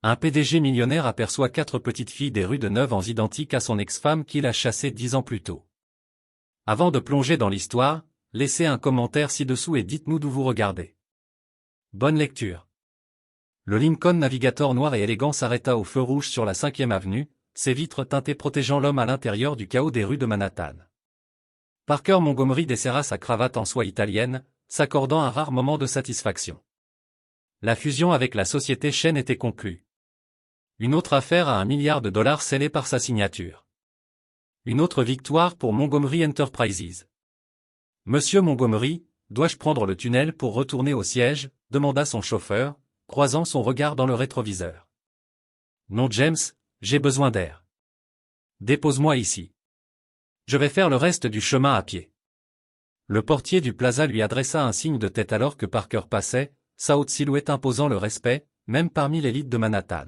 Un PDG millionnaire aperçoit 4 petites filles des rues de Neuve identiques à son ex-femme qu'il a chassée 10 ans plus tôt. Avant de plonger dans l'histoire, laissez un commentaire ci-dessous et dites-nous d'où vous regardez. Bonne lecture. Le Lincoln Navigator noir et élégant s'arrêta au feu rouge sur la 5e avenue, ses vitres teintées protégeant l'homme à l'intérieur du chaos des rues de Manhattan. Parker Montgomery desserra sa cravate en soie italienne, s'accordant un rare moment de satisfaction. La fusion avec la société Chaîne était conclue. Une autre affaire à $1 milliard scellée par sa signature. Une autre victoire pour Montgomery Enterprises. Monsieur Montgomery, dois-je prendre le tunnel pour retourner au siège, demanda son chauffeur, croisant son regard dans le rétroviseur. Non James, j'ai besoin d'air. Dépose-moi ici. Je vais faire le reste du chemin à pied. Le portier du plaza lui adressa un signe de tête alors que Parker passait, sa haute silhouette imposant le respect, même parmi l'élite de Manhattan.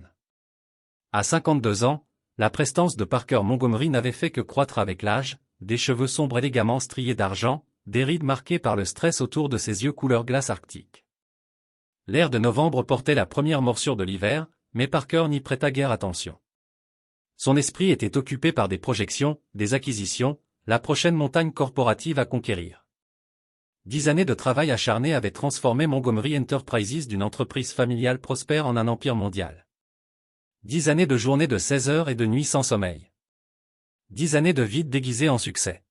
À 52 ans, la prestance de Parker Montgomery n'avait fait que croître avec l'âge, des cheveux sombres élégamment striés d'argent, des rides marquées par le stress autour de ses yeux couleur glace arctique. L'air de novembre portait la première morsure de l'hiver, mais Parker n'y prêta guère attention. Son esprit était occupé par des projections, des acquisitions, la prochaine montagne corporative à conquérir. 10 années de travail acharné avaient transformé Montgomery Enterprises d'une entreprise familiale prospère en un empire mondial. 10 années de journées de 16 heures et de nuits sans sommeil. 10 années de vide déguisé en succès.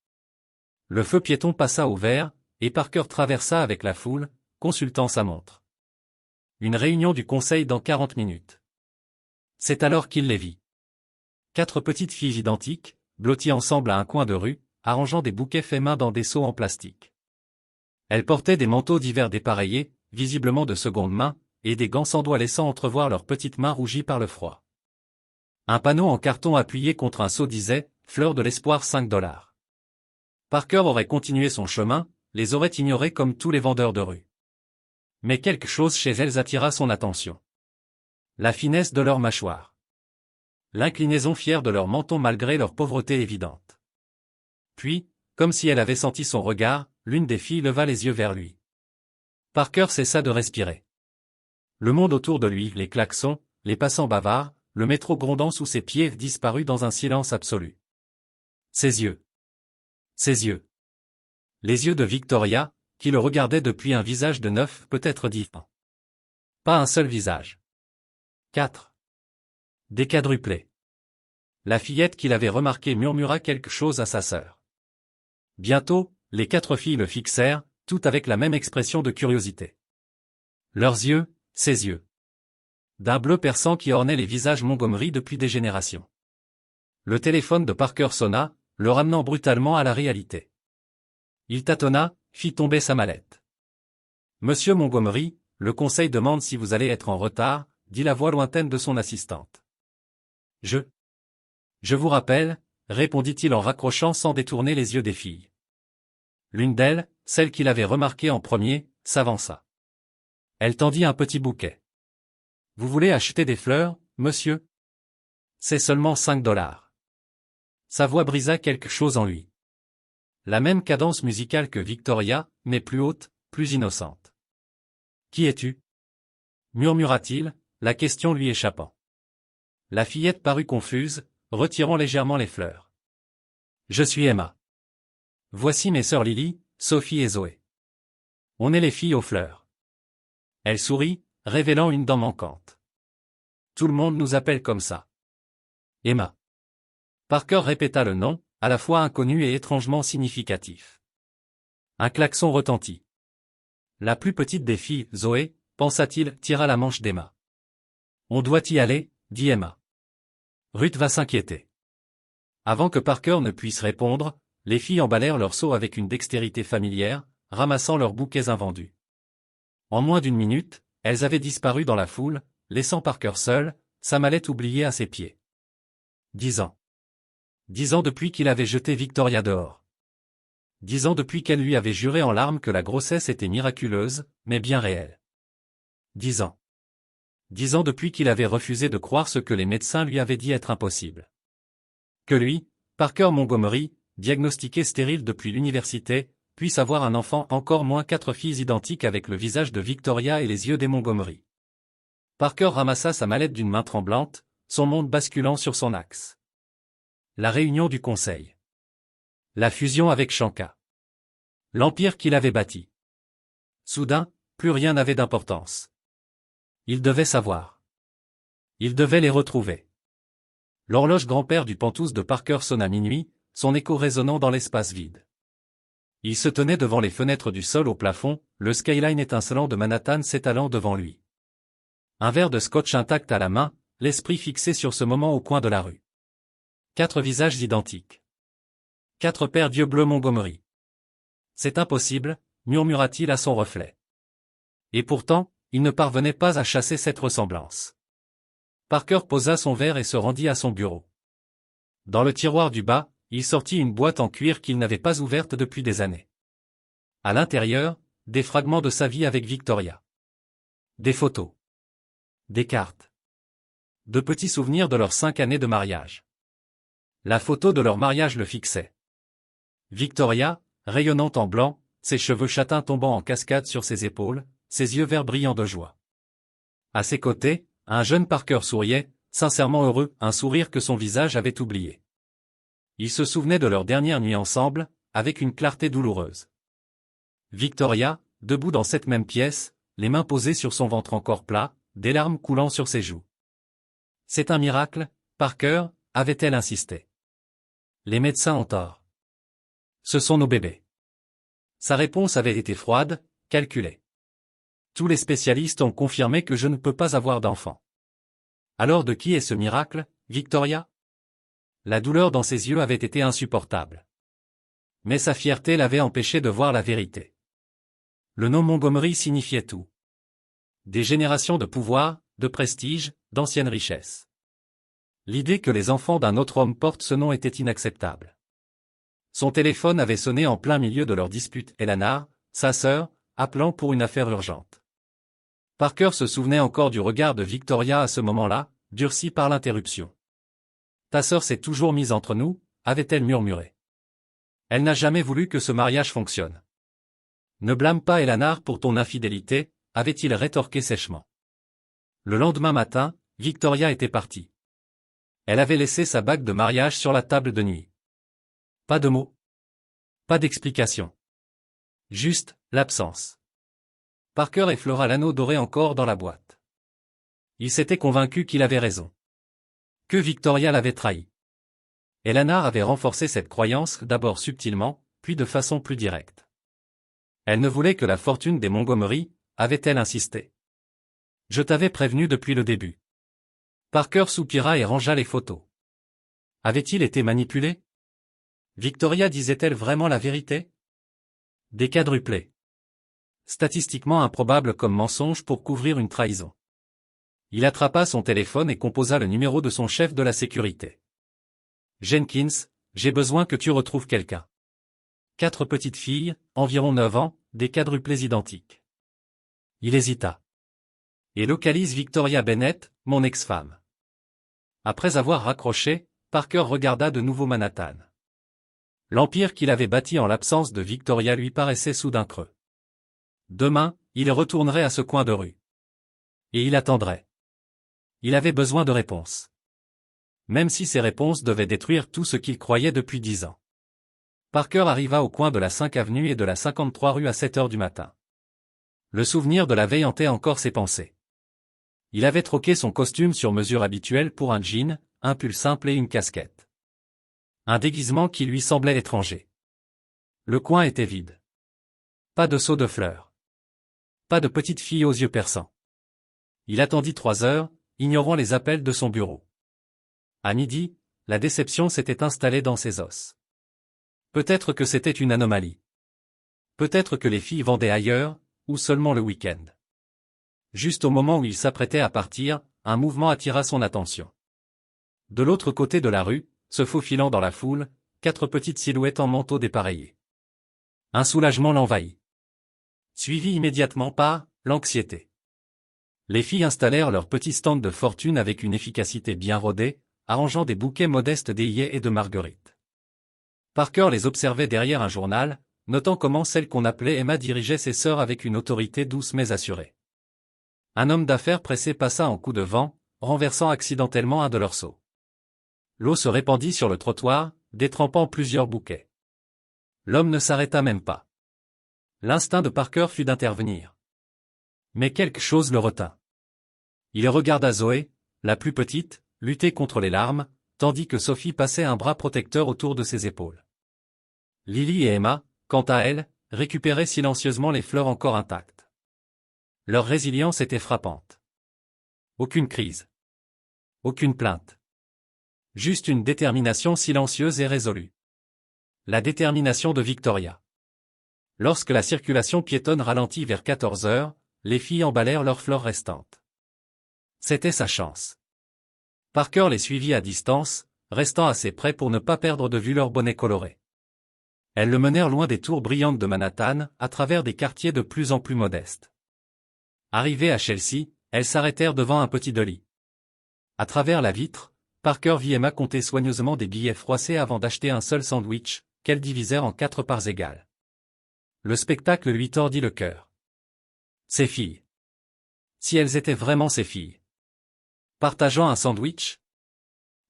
Le feu piéton passa au vert, et Parker traversa avec la foule, consultant sa montre. Une réunion du conseil dans 40 minutes. C'est alors qu'il les vit. 4 petites filles identiques, blotties ensemble à un coin de rue, arrangeant des bouquets faits main dans des seaux en plastique. Elles portaient des manteaux d'hiver dépareillés, visiblement de seconde main, et des gants sans doigts laissant entrevoir leurs petites mains rougies par le froid. Un panneau en carton appuyé contre un seau disait « Fleur de l'espoir $5 ». Parker aurait continué son chemin, les aurait ignorés comme tous les vendeurs de rue. Mais quelque chose chez elles attira son attention. La finesse de leurs mâchoires. L'inclinaison fière de leur menton malgré leur pauvreté évidente. Puis, comme si elle avait senti son regard, l'une des filles leva les yeux vers lui. Parker cessa de respirer. Le monde autour de lui, les klaxons, les passants bavards, le métro grondant sous ses pieds disparut dans un silence absolu. Ses yeux. Ses yeux. Les yeux de Victoria, qui le regardait depuis un visage de 9, peut-être 10 ans. Pas un seul visage. 4. Déquadruplé. La fillette qu'il avait remarquée murmura quelque chose à sa sœur. Bientôt, les 4 filles le fixèrent, toutes avec la même expression de curiosité. Leurs yeux, ses yeux. D'un bleu perçant qui ornait les visages Montgomery depuis des générations. Le téléphone de Parker sonna, le ramenant brutalement à la réalité. Il tâtonna, fit tomber sa mallette. Monsieur Montgomery, le conseil demande si vous allez être en retard, dit la voix lointaine de son assistante. Je vous rappelle, répondit-il en raccrochant sans détourner les yeux des filles. L'une d'elles, celle qu'il avait remarquée en premier, s'avança. Elle tendit un petit bouquet. Vous voulez acheter des fleurs, monsieur? C'est seulement $5. Sa voix brisa quelque chose en lui. La même cadence musicale que Victoria, mais plus haute, plus innocente. Qui es-tu? Murmura-t-il, la question lui échappant. La fillette parut confuse, retirant légèrement les fleurs. Je suis Emma. Voici mes sœurs Lily, Sophie et Zoé. On est les filles aux fleurs. Elle sourit, révélant une dent manquante. Tout le monde nous appelle comme ça. Emma. Parker répéta le nom, à la fois inconnu et étrangement significatif. Un klaxon retentit. La plus petite des filles, Zoé, pensa-t-il, tira la manche d'Emma. On doit y aller, dit Emma. Ruth va s'inquiéter. Avant que Parker ne puisse répondre, les filles emballèrent leurs seaux avec une dextérité familière, ramassant leurs bouquets invendus. En moins d'une minute, elles avaient disparu dans la foule, laissant Parker seul, sa mallette oubliée à ses pieds. 10 ans. 10 ans depuis qu'il avait jeté Victoria dehors. 10 ans depuis qu'elle lui avait juré en larmes que la grossesse était miraculeuse, mais bien réelle. 10 ans. 10 ans depuis qu'il avait refusé de croire ce que les médecins lui avaient dit être impossible. Que lui, Parker Montgomery, diagnostiqué stérile depuis l'université, puisse avoir un enfant, encore moins 4 filles identiques avec le visage de Victoria et les yeux des Montgomery. Parker ramassa sa mallette d'une main tremblante, son monde basculant sur son axe. La réunion du conseil. La fusion avec Shanka. L'empire qu'il avait bâti. Soudain, plus rien n'avait d'importance. Il devait savoir. Il devait les retrouver. L'horloge grand-père du Pantouse de Parker sonna minuit, son écho résonnant dans l'espace vide. Il se tenait devant les fenêtres du sol au plafond, le skyline étincelant de Manhattan s'étalant devant lui. Un verre de scotch intact à la main, l'esprit fixé sur ce moment au coin de la rue. 4 visages identiques. 4 paires d'yeux bleus Montgomery. C'est impossible, murmura-t-il à son reflet. Et pourtant, il ne parvenait pas à chasser cette ressemblance. Parker posa son verre et se rendit à son bureau. Dans le tiroir du bas, il sortit une boîte en cuir qu'il n'avait pas ouverte depuis des années. À l'intérieur, des fragments de sa vie avec Victoria. Des photos. Des cartes. De petits souvenirs de leurs 5 années de mariage. La photo de leur mariage le fixait. Victoria, rayonnante en blanc, ses cheveux châtains tombant en cascade sur ses épaules, ses yeux verts brillants de joie. À ses côtés, un jeune Parker souriait, sincèrement heureux, un sourire que son visage avait oublié. Il se souvenait de leur dernière nuit ensemble, avec une clarté douloureuse. Victoria, debout dans cette même pièce, les mains posées sur son ventre encore plat, des larmes coulant sur ses joues. C'est un miracle, Parker, avait-elle insisté. Les médecins ont tort. Ce sont nos bébés. Sa réponse avait été froide, calculée. Tous les spécialistes ont confirmé que je ne peux pas avoir d'enfant. Alors de qui est ce miracle, Victoria? La douleur dans ses yeux avait été insupportable. Mais sa fierté l'avait empêché de voir la vérité. Le nom Montgomery signifiait tout. Des générations de pouvoir, de prestige, d'anciennes richesses. L'idée que les enfants d'un autre homme portent ce nom était inacceptable. Son téléphone avait sonné en plein milieu de leur dispute, Eleanor, sa sœur, appelant pour une affaire urgente. Parker se souvenait encore du regard de Victoria à ce moment-là, durci par l'interruption. « Ta sœur s'est toujours mise entre nous », avait-elle murmuré. Elle n'a jamais voulu que ce mariage fonctionne. Ne blâme pas Eleanor pour ton infidélité, avait-il rétorqué sèchement. Le lendemain matin, Victoria était partie. Elle avait laissé sa bague de mariage sur la table de nuit. Pas de mots. Pas d'explication. Juste, l'absence. Parker effleura l'anneau doré encore dans la boîte. Il s'était convaincu qu'il avait raison. Que Victoria l'avait trahi. Eleanor avait renforcé cette croyance d'abord subtilement, puis de façon plus directe. Elle ne voulait que la fortune des Montgomery, avait-elle insisté. Je t'avais prévenu depuis le début. Parker soupira et rangea les photos. Avait-il été manipulé? Victoria disait-elle vraiment la vérité? Déquadruplé. Statistiquement improbable comme mensonge pour couvrir une trahison. Il attrapa son téléphone et composa le numéro de son chef de la sécurité. Jenkins, j'ai besoin que tu retrouves quelqu'un. 4 petites filles, environ 9 ans, des quadruplés identiques. Il hésita. Et localise Victoria Bennett, mon ex-femme. Après avoir raccroché, Parker regarda de nouveau Manhattan. L'empire qu'il avait bâti en l'absence de Victoria lui paraissait soudain creux. Demain, il retournerait à ce coin de rue. Et il attendrait. Il avait besoin de réponses. Même si ces réponses devaient détruire tout ce qu'il croyait depuis 10 ans. Parker arriva au coin de la 5 avenue et de la 53 rue à 7 heures du matin. Le souvenir de la veille hantait encore ses pensées. Il avait troqué son costume sur mesure habituel pour un jean, un pull simple et une casquette. Un déguisement qui lui semblait étranger. Le coin était vide. Pas de seau de fleurs. Pas de petite fille aux yeux perçants. Il attendit 3 heures, ignorant les appels de son bureau. À midi, la déception s'était installée dans ses os. Peut-être que c'était une anomalie. Peut-être que les filles vendaient ailleurs, ou seulement le week-end. Juste au moment où il s'apprêtait à partir, un mouvement attira son attention. De l'autre côté de la rue, se faufilant dans la foule, 4 petites silhouettes en manteau dépareillé. Un soulagement l'envahit. Suivi immédiatement par l'anxiété. Les filles installèrent leur petit stand de fortune avec une efficacité bien rodée, arrangeant des bouquets modestes d'œillets et de marguerites. Parker les observait derrière un journal, notant comment celle qu'on appelait Emma dirigeait ses sœurs avec une autorité douce mais assurée. Un homme d'affaires pressé passa en coup de vent, renversant accidentellement un de leurs seaux. L'eau se répandit sur le trottoir, détrempant plusieurs bouquets. L'homme ne s'arrêta même pas. L'instinct de Parker fut d'intervenir. Mais quelque chose le retint. Il regarda Zoé, la plus petite, lutter contre les larmes, tandis que Sophie passait un bras protecteur autour de ses épaules. Lily et Emma, quant à elles, récupéraient silencieusement les fleurs encore intactes. Leur résilience était frappante. Aucune crise. Aucune plainte. Juste une détermination silencieuse et résolue. La détermination de Victoria. Lorsque la circulation piétonne ralentit vers 14 heures, les filles emballèrent leurs fleurs restantes. C'était sa chance. Parker les suivit à distance, restant assez près pour ne pas perdre de vue leurs bonnets colorés. Elles le menèrent loin des tours brillantes de Manhattan, à travers des quartiers de plus en plus modestes. Arrivées à Chelsea, elles s'arrêtèrent devant un petit deli. À travers la vitre, Parker vit Emma compter soigneusement des billets froissés avant d'acheter un seul sandwich, qu'elles divisèrent en 4 parts égales. Le spectacle lui tordit le cœur. Ses filles. Si elles étaient vraiment ses filles. Partageant un sandwich?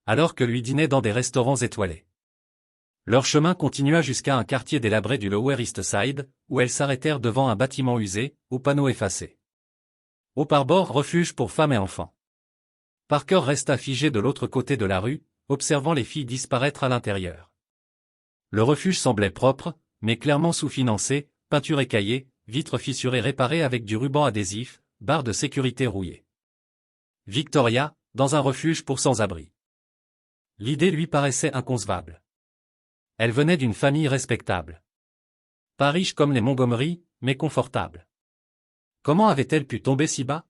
Alors que lui dînait dans des restaurants étoilés. Leur chemin continua jusqu'à un quartier délabré du Lower East Side, où elles s'arrêtèrent devant un bâtiment usé, aux panneaux effacés. Hope Harbor, refuge pour femmes et enfants. Parker resta figé de l'autre côté de la rue, observant les filles disparaître à l'intérieur. Le refuge semblait propre, mais clairement sous-financé, peinture écaillée, vitres fissurées réparées avec du ruban adhésif, barres de sécurité rouillées. Victoria, dans un refuge pour sans-abri. L'idée lui paraissait inconcevable. Elle venait d'une famille respectable. Pas riche comme les Montgomery, mais confortable. Comment avait-elle pu tomber si bas?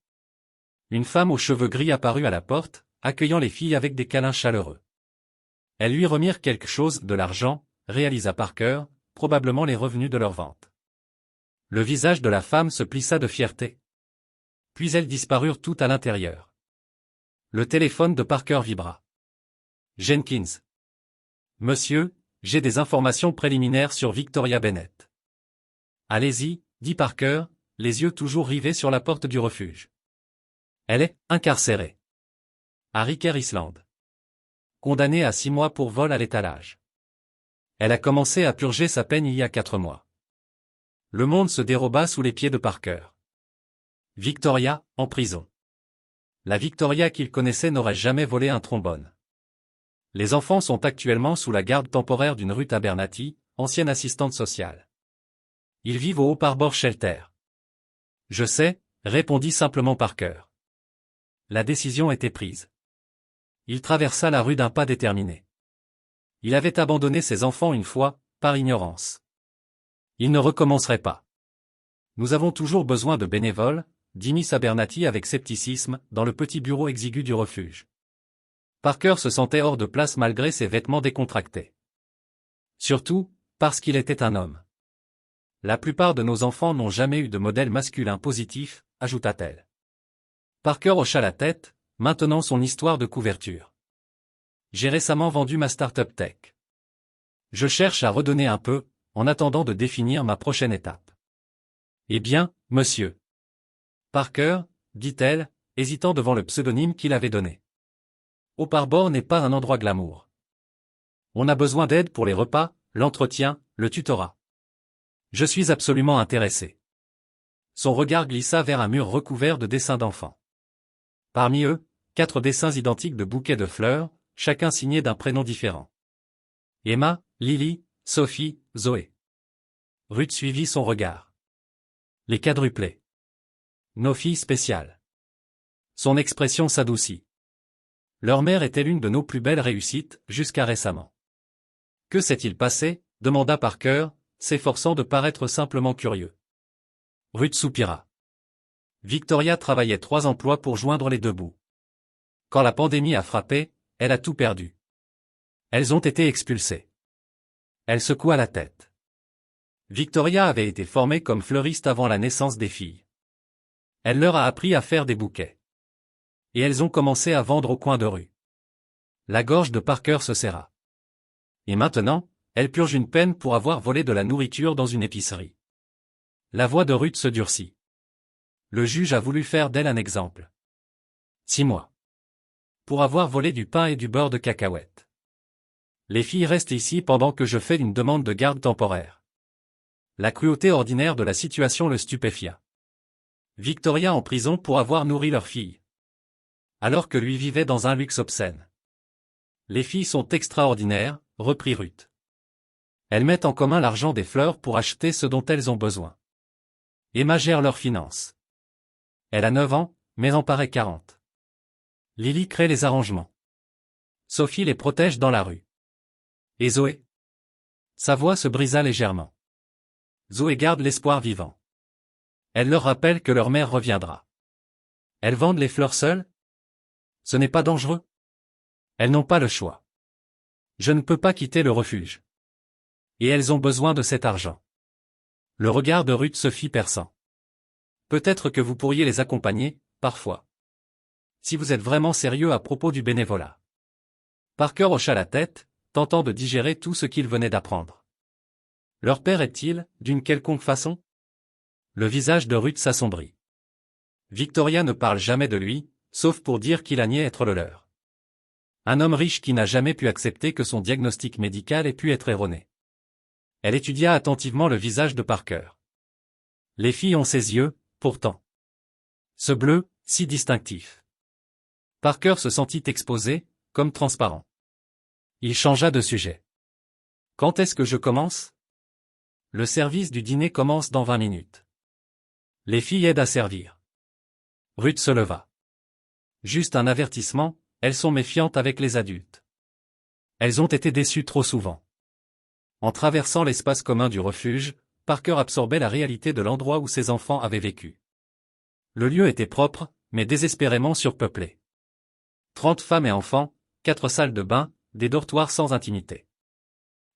Une femme aux cheveux gris apparut à la porte, accueillant les filles avec des câlins chaleureux. Elles lui remirent quelque chose, de l'argent, réalisa Parker, probablement les revenus de leur vente. Le visage de la femme se plissa de fierté. Puis elles disparurent toutes à l'intérieur. Le téléphone de Parker vibra. Jenkins. Monsieur, j'ai des informations préliminaires sur Victoria Bennett. Allez-y, dit Parker, les yeux toujours rivés sur la porte du refuge. Elle est incarcérée. À Riker Island. Condamnée à 6 mois pour vol à l'étalage. Elle a commencé à purger sa peine il y a 4 mois. Le monde se déroba sous les pieds de Parker. Victoria, en prison. La Victoria qu'il connaissait n'aurait jamais volé un trombone. Les enfants sont actuellement sous la garde temporaire d'une Ruth Abernathy, ancienne assistante sociale. Ils vivent au Hope Harbor Shelter. Je sais, répondit simplement Parker. La décision était prise. Il traversa la rue d'un pas déterminé. Il avait abandonné ses enfants une fois, par ignorance. Il ne recommencerait pas. Nous avons toujours besoin de bénévoles, dit Miss Abernathy avec scepticisme, dans le petit bureau exigu du refuge. Parker se sentait hors de place malgré ses vêtements décontractés. Surtout, parce qu'il était un homme. La plupart de nos enfants n'ont jamais eu de modèle masculin positif, ajouta-t-elle. Parker hocha la tête, maintenant son histoire de couverture. J'ai récemment vendu ma start-up tech. Je cherche à redonner un peu, en attendant de définir ma prochaine étape. Eh bien, monsieur. Parker, dit-elle, hésitant devant le pseudonyme qu'il avait donné. Hope Harbor n'est pas un endroit glamour. On a besoin d'aide pour les repas, l'entretien, le tutorat. Je suis absolument intéressé. Son regard glissa vers un mur recouvert de dessins d'enfants. Parmi eux, 4 dessins identiques de bouquets de fleurs, chacun signé d'un prénom différent. Emma, Lily, Sophie, Zoé. Ruth suivit son regard. Les quadruplés. Nos filles spéciales. Son expression s'adoucit. Leur mère était l'une de nos plus belles réussites, jusqu'à récemment. Que s'est-il passé? Demanda Parker, s'efforçant de paraître simplement curieux. Ruth soupira. Victoria travaillait 3 emplois pour joindre les 2 bouts. Quand la pandémie a frappé, elle a tout perdu. Elles ont été expulsées. Elle secoua la tête. Victoria avait été formée comme fleuriste avant la naissance des filles. Elle leur a appris à faire des bouquets. Et elles ont commencé à vendre au coin de rue. La gorge de Parker se serra. Et maintenant, elle purge une peine pour avoir volé de la nourriture dans une épicerie. La voix de Ruth se durcit. Le juge a voulu faire d'elle un exemple. 6 mois. Pour avoir volé du pain et du beurre de cacahuète. Les filles restent ici pendant que je fais une demande de garde temporaire. La cruauté ordinaire de la situation le stupéfia. Victoria en prison pour avoir nourri leur fille. Alors que lui vivait dans un luxe obscène. Les filles sont extraordinaires, reprit Ruth. Elles mettent en commun l'argent des fleurs pour acheter ce dont elles ont besoin. Emma gère leurs finances. Elle a 9 ans, mais en paraît 40. Lily crée les arrangements. Sophie les protège dans la rue. Et Zoé? Sa voix se brisa légèrement. Zoé garde l'espoir vivant. Elle leur rappelle que leur mère reviendra. Elles vendent les fleurs seules? Ce n'est pas dangereux? Elles n'ont pas le choix. Je ne peux pas quitter le refuge. Et elles ont besoin de cet argent. Le regard de Ruth se fit perçant. Peut-être que vous pourriez les accompagner, parfois. Si vous êtes vraiment sérieux à propos du bénévolat. Parker hocha la tête, tentant de digérer tout ce qu'il venait d'apprendre. Leur père est-il, d'une quelconque façon? Le visage de Ruth s'assombrit. Victoria ne parle jamais de lui, sauf pour dire qu'il a nié être le leur. Un homme riche qui n'a jamais pu accepter que son diagnostic médical ait pu être erroné. Elle étudia attentivement le visage de Parker. Les filles ont ses yeux, pourtant. Ce bleu, si distinctif. Parker se sentit exposé, comme transparent. Il changea de sujet. Quand est-ce que je commence? Le service du dîner commence dans 20 minutes. Les filles aident à servir. Ruth se leva. Juste un avertissement, elles sont méfiantes avec les adultes. Elles ont été déçues trop souvent. En traversant l'espace commun du refuge, Parker absorbait la réalité de l'endroit où ses enfants avaient vécu. Le lieu était propre, mais désespérément surpeuplé. 30 femmes et enfants, 4 salles de bain, des dortoirs sans intimité.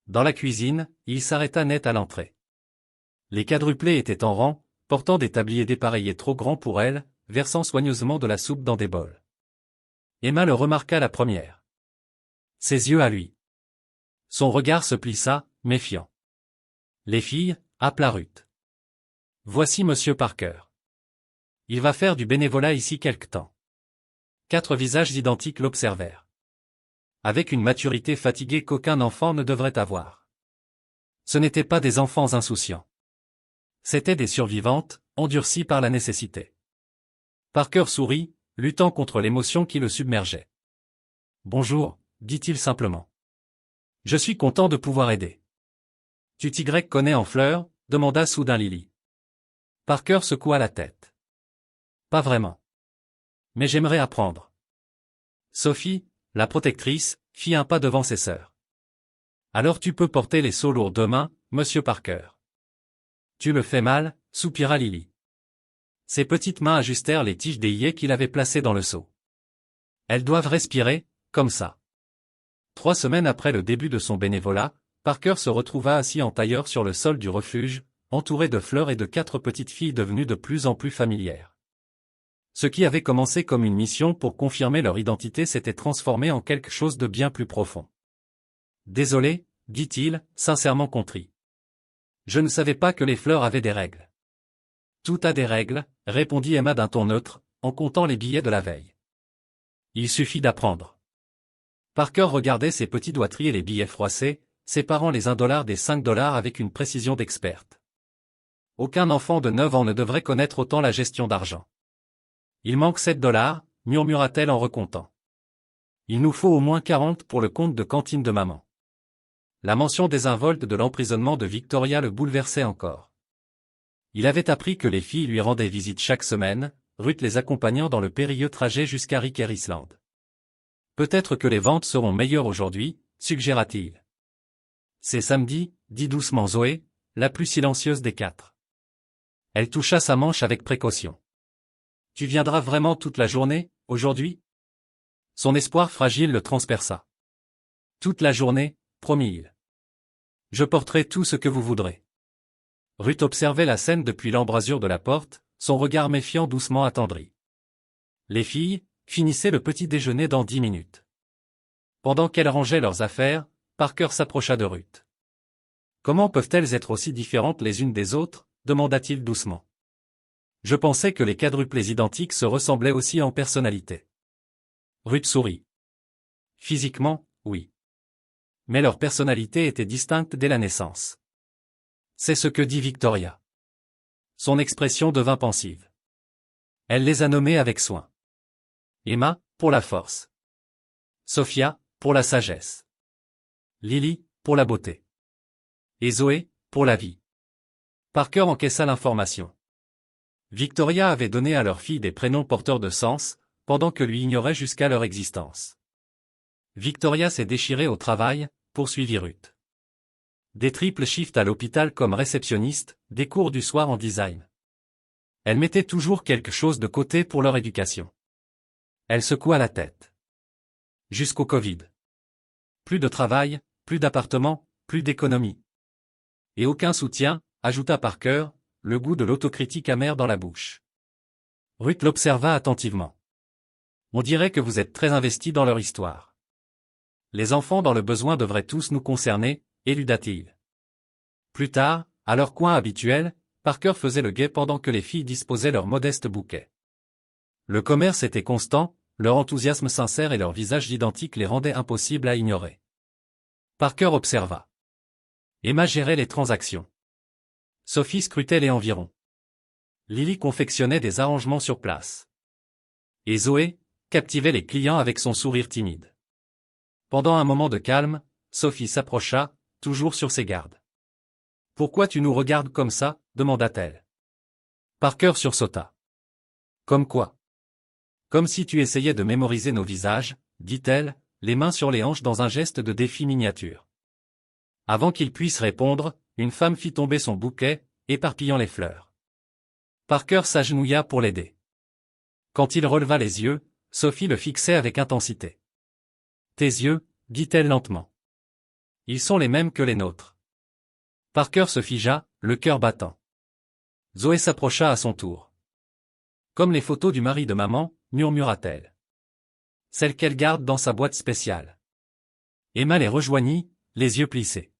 Dans la cuisine, il s'arrêta net à l'entrée. Les quadruplés étaient en rang, portant des tabliers dépareillés trop grands pour elles, versant soigneusement de la soupe dans des bols. Emma le remarqua la première. Ses yeux à lui. Son regard se plissa, méfiant. Les filles, appela Ruth. Voici Monsieur Parker. Il va faire du bénévolat ici quelque temps. 4 visages identiques l'observèrent. Avec une maturité fatiguée qu'aucun enfant ne devrait avoir. Ce n'étaient pas des enfants insouciants. C'étaient des survivantes, endurcies par la nécessité. Parker sourit, luttant contre l'émotion qui le submergeait. Bonjour, dit-il simplement. Je suis content de pouvoir aider. Tu t'y connais en fleurs? Demanda soudain Lily. Parker secoua la tête. Pas vraiment. Mais j'aimerais apprendre. Sophie, la protectrice, fit un pas devant ses sœurs. Alors tu peux porter les seaux lourds demain, Monsieur Parker. Tu le fais mal, soupira Lily. Ses petites mains ajustèrent les tiges d'ailier qu'il avait placées dans le seau. Elles doivent respirer, comme ça. 3 semaines après le début de son bénévolat, Parker se retrouva assis en tailleur sur le sol du refuge, entouré de fleurs et de 4 petites filles devenues de plus en plus familières. Ce qui avait commencé comme une mission pour confirmer leur identité s'était transformé en quelque chose de bien plus profond. Désolé, dit-il, sincèrement contrit. Je ne savais pas que les fleurs avaient des règles. Tout a des règles, répondit Emma d'un ton neutre, en comptant les billets de la veille. Il suffit d'apprendre. Parker regardait ses petits doigts trier les billets froissés, séparant les $1 des $5 avec une précision d'experte. Aucun enfant de 9 ans ne devrait connaître autant la gestion d'argent. Il manque $7, murmura-t-elle en recomptant. Il nous faut au moins 40 pour le compte de cantine de maman. La mention désinvolte de l'emprisonnement de Victoria le bouleversait encore. Il avait appris que les filles lui rendaient visite chaque semaine, Ruth les accompagnant dans le périlleux trajet jusqu'à Riker Island. Peut-être que les ventes seront meilleures aujourd'hui, suggéra-t-il. C'est samedi, dit doucement Zoé, la plus silencieuse des 4. Elle toucha sa manche avec précaution. Tu viendras vraiment toute la journée, aujourd'hui? Son espoir fragile le transperça. Toute la journée, promit-il. Je porterai tout ce que vous voudrez. Ruth observait la scène depuis l'embrasure de la porte, son regard méfiant doucement attendri. Les filles finissaient le petit déjeuner dans 10 minutes. Pendant qu'elles rangeaient leurs affaires, Parker s'approcha de Ruth. Comment peuvent-elles être aussi différentes les unes des autres? Demanda-t-il doucement. Je pensais que les quadruplés identiques se ressemblaient aussi en personnalité. Ruth sourit. Physiquement, oui. Mais leur personnalité était distincte dès la naissance. C'est ce que dit Victoria. Son expression devint pensive. Elle les a nommés avec soin. Emma, pour la force. Sophia, pour la sagesse. Lily, pour la beauté. Et Zoé, pour la vie. Parker encaissa l'information. Victoria avait donné à leur fille des prénoms porteurs de sens, pendant que lui ignorait jusqu'à leur existence. Victoria s'est déchirée au travail, poursuivit Ruth. Des triples shifts à l'hôpital comme réceptionniste, des cours du soir en design. Elle mettait toujours quelque chose de côté pour leur éducation. Elle secoua la tête. Jusqu'au Covid. Plus de travail, plus d'appartement, plus d'économie. Et aucun soutien, ajouta Parker, le goût de l'autocritique amère dans la bouche. Ruth l'observa attentivement. On dirait que vous êtes très investi dans leur histoire. Les enfants dans le besoin devraient tous nous concerner, éluda-t-il. Plus tard, à leur coin habituel, Parker faisait le guet pendant que les filles disposaient leurs modestes bouquets. Le commerce était constant, leur enthousiasme sincère et leur visage identique les rendaient impossibles à ignorer. Parker observa. Emma gérait les transactions. Sophie scrutait les environs. Lily confectionnait des arrangements sur place. Et Zoé captivait les clients avec son sourire timide. Pendant un moment de calme, Sophie s'approcha, toujours sur ses gardes. « Pourquoi tu nous regardes comme ça ?» demanda-t-elle. Parker sursauta. « Comme quoi ?»« Comme si tu essayais de mémoriser nos visages, » dit-elle, les mains sur les hanches dans un geste de défi miniature. Avant qu'il puisse répondre, une femme fit tomber son bouquet, éparpillant les fleurs. Parker s'agenouilla pour l'aider. Quand il releva les yeux, Sophie le fixait avec intensité. « Tes yeux, » dit-elle lentement. « Ils sont les mêmes que les nôtres. » Parker se figea, le cœur battant. Zoé s'approcha à son tour. « Comme les photos du mari de maman, » murmura-t-elle. « Celles qu'elle garde dans sa boîte spéciale. » Emma les rejoignit, les yeux plissés.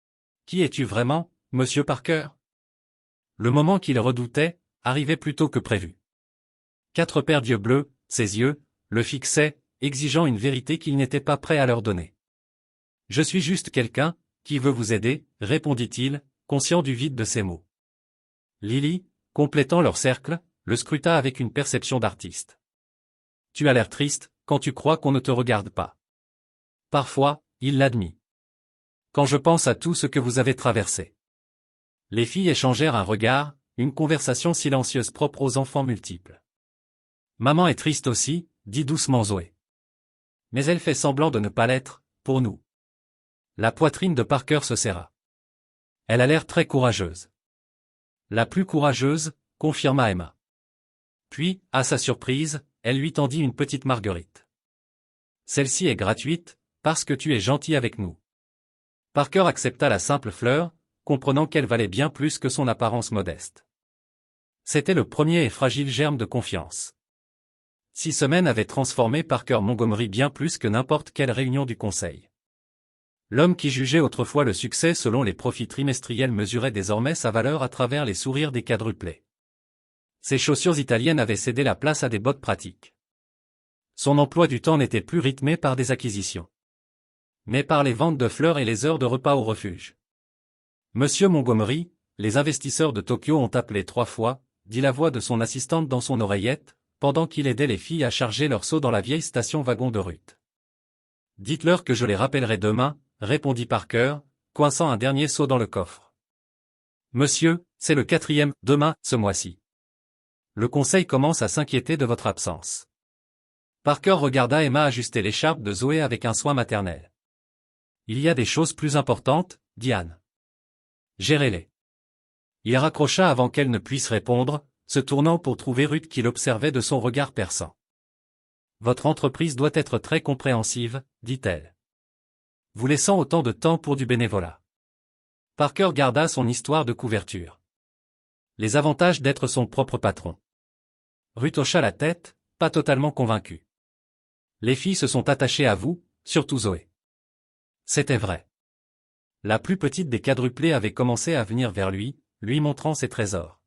« Qui es-tu vraiment, monsieur Parker ?» Le moment qu'il redoutait, arrivait plus tôt que prévu. 4 paires d'yeux bleus, ses yeux, le fixaient, exigeant une vérité qu'il n'était pas prêt à leur donner. « Je suis juste quelqu'un qui veut vous aider, » répondit-il, conscient du vide de ses mots. Lily, complétant leur cercle, le scruta avec une perception d'artiste. « Tu as l'air triste, quand tu crois qu'on ne te regarde pas. » Parfois, il l'admit. « Quand je pense à tout ce que vous avez traversé. » Les filles échangèrent un regard, une conversation silencieuse propre aux enfants multiples. « Maman est triste aussi, » dit doucement Zoé. « Mais elle fait semblant de ne pas l'être, pour nous. » La poitrine de Parker se serra. « Elle a l'air très courageuse. »« La plus courageuse, » confirma Emma. Puis, à sa surprise, elle lui tendit une petite marguerite. « Celle-ci est gratuite, parce que tu es gentil avec nous. » Parker accepta la simple fleur, comprenant qu'elle valait bien plus que son apparence modeste. C'était le premier et fragile germe de confiance. 6 semaines avaient transformé Parker Montgomery bien plus que n'importe quelle réunion du conseil. L'homme qui jugeait autrefois le succès selon les profits trimestriels mesurait désormais sa valeur à travers les sourires des quadruplés. Ses chaussures italiennes avaient cédé la place à des bottes pratiques. Son emploi du temps n'était plus rythmé par des acquisitions, mais par les ventes de fleurs et les heures de repas au refuge. Monsieur Montgomery, les investisseurs de Tokyo ont appelé 3 fois, dit la voix de son assistante dans son oreillette, pendant qu'il aidait les filles à charger leurs seaux dans la vieille station wagon de Ruth. Dites-leur que je les rappellerai demain, répondit Parker, coinçant un dernier seau dans le coffre. Monsieur, c'est le 4e, demain, ce mois-ci. Le conseil commence à s'inquiéter de votre absence. Parker regarda Emma ajuster l'écharpe de Zoé avec un soin maternel. Il y a des choses plus importantes, dit Anne. Gérez-les. Il raccrocha avant qu'elle ne puisse répondre, se tournant pour trouver Ruth qui l'observait de son regard perçant. Votre entreprise doit être très compréhensive, dit-elle. Vous laissant autant de temps pour du bénévolat. Parker garda son histoire de couverture. Les avantages d'être son propre patron. Ruth hocha la tête, pas totalement convaincue. Les filles se sont attachées à vous, surtout Zoé. C'était vrai. La plus petite des quadruplés avait commencé à venir vers lui, lui montrant ses trésors.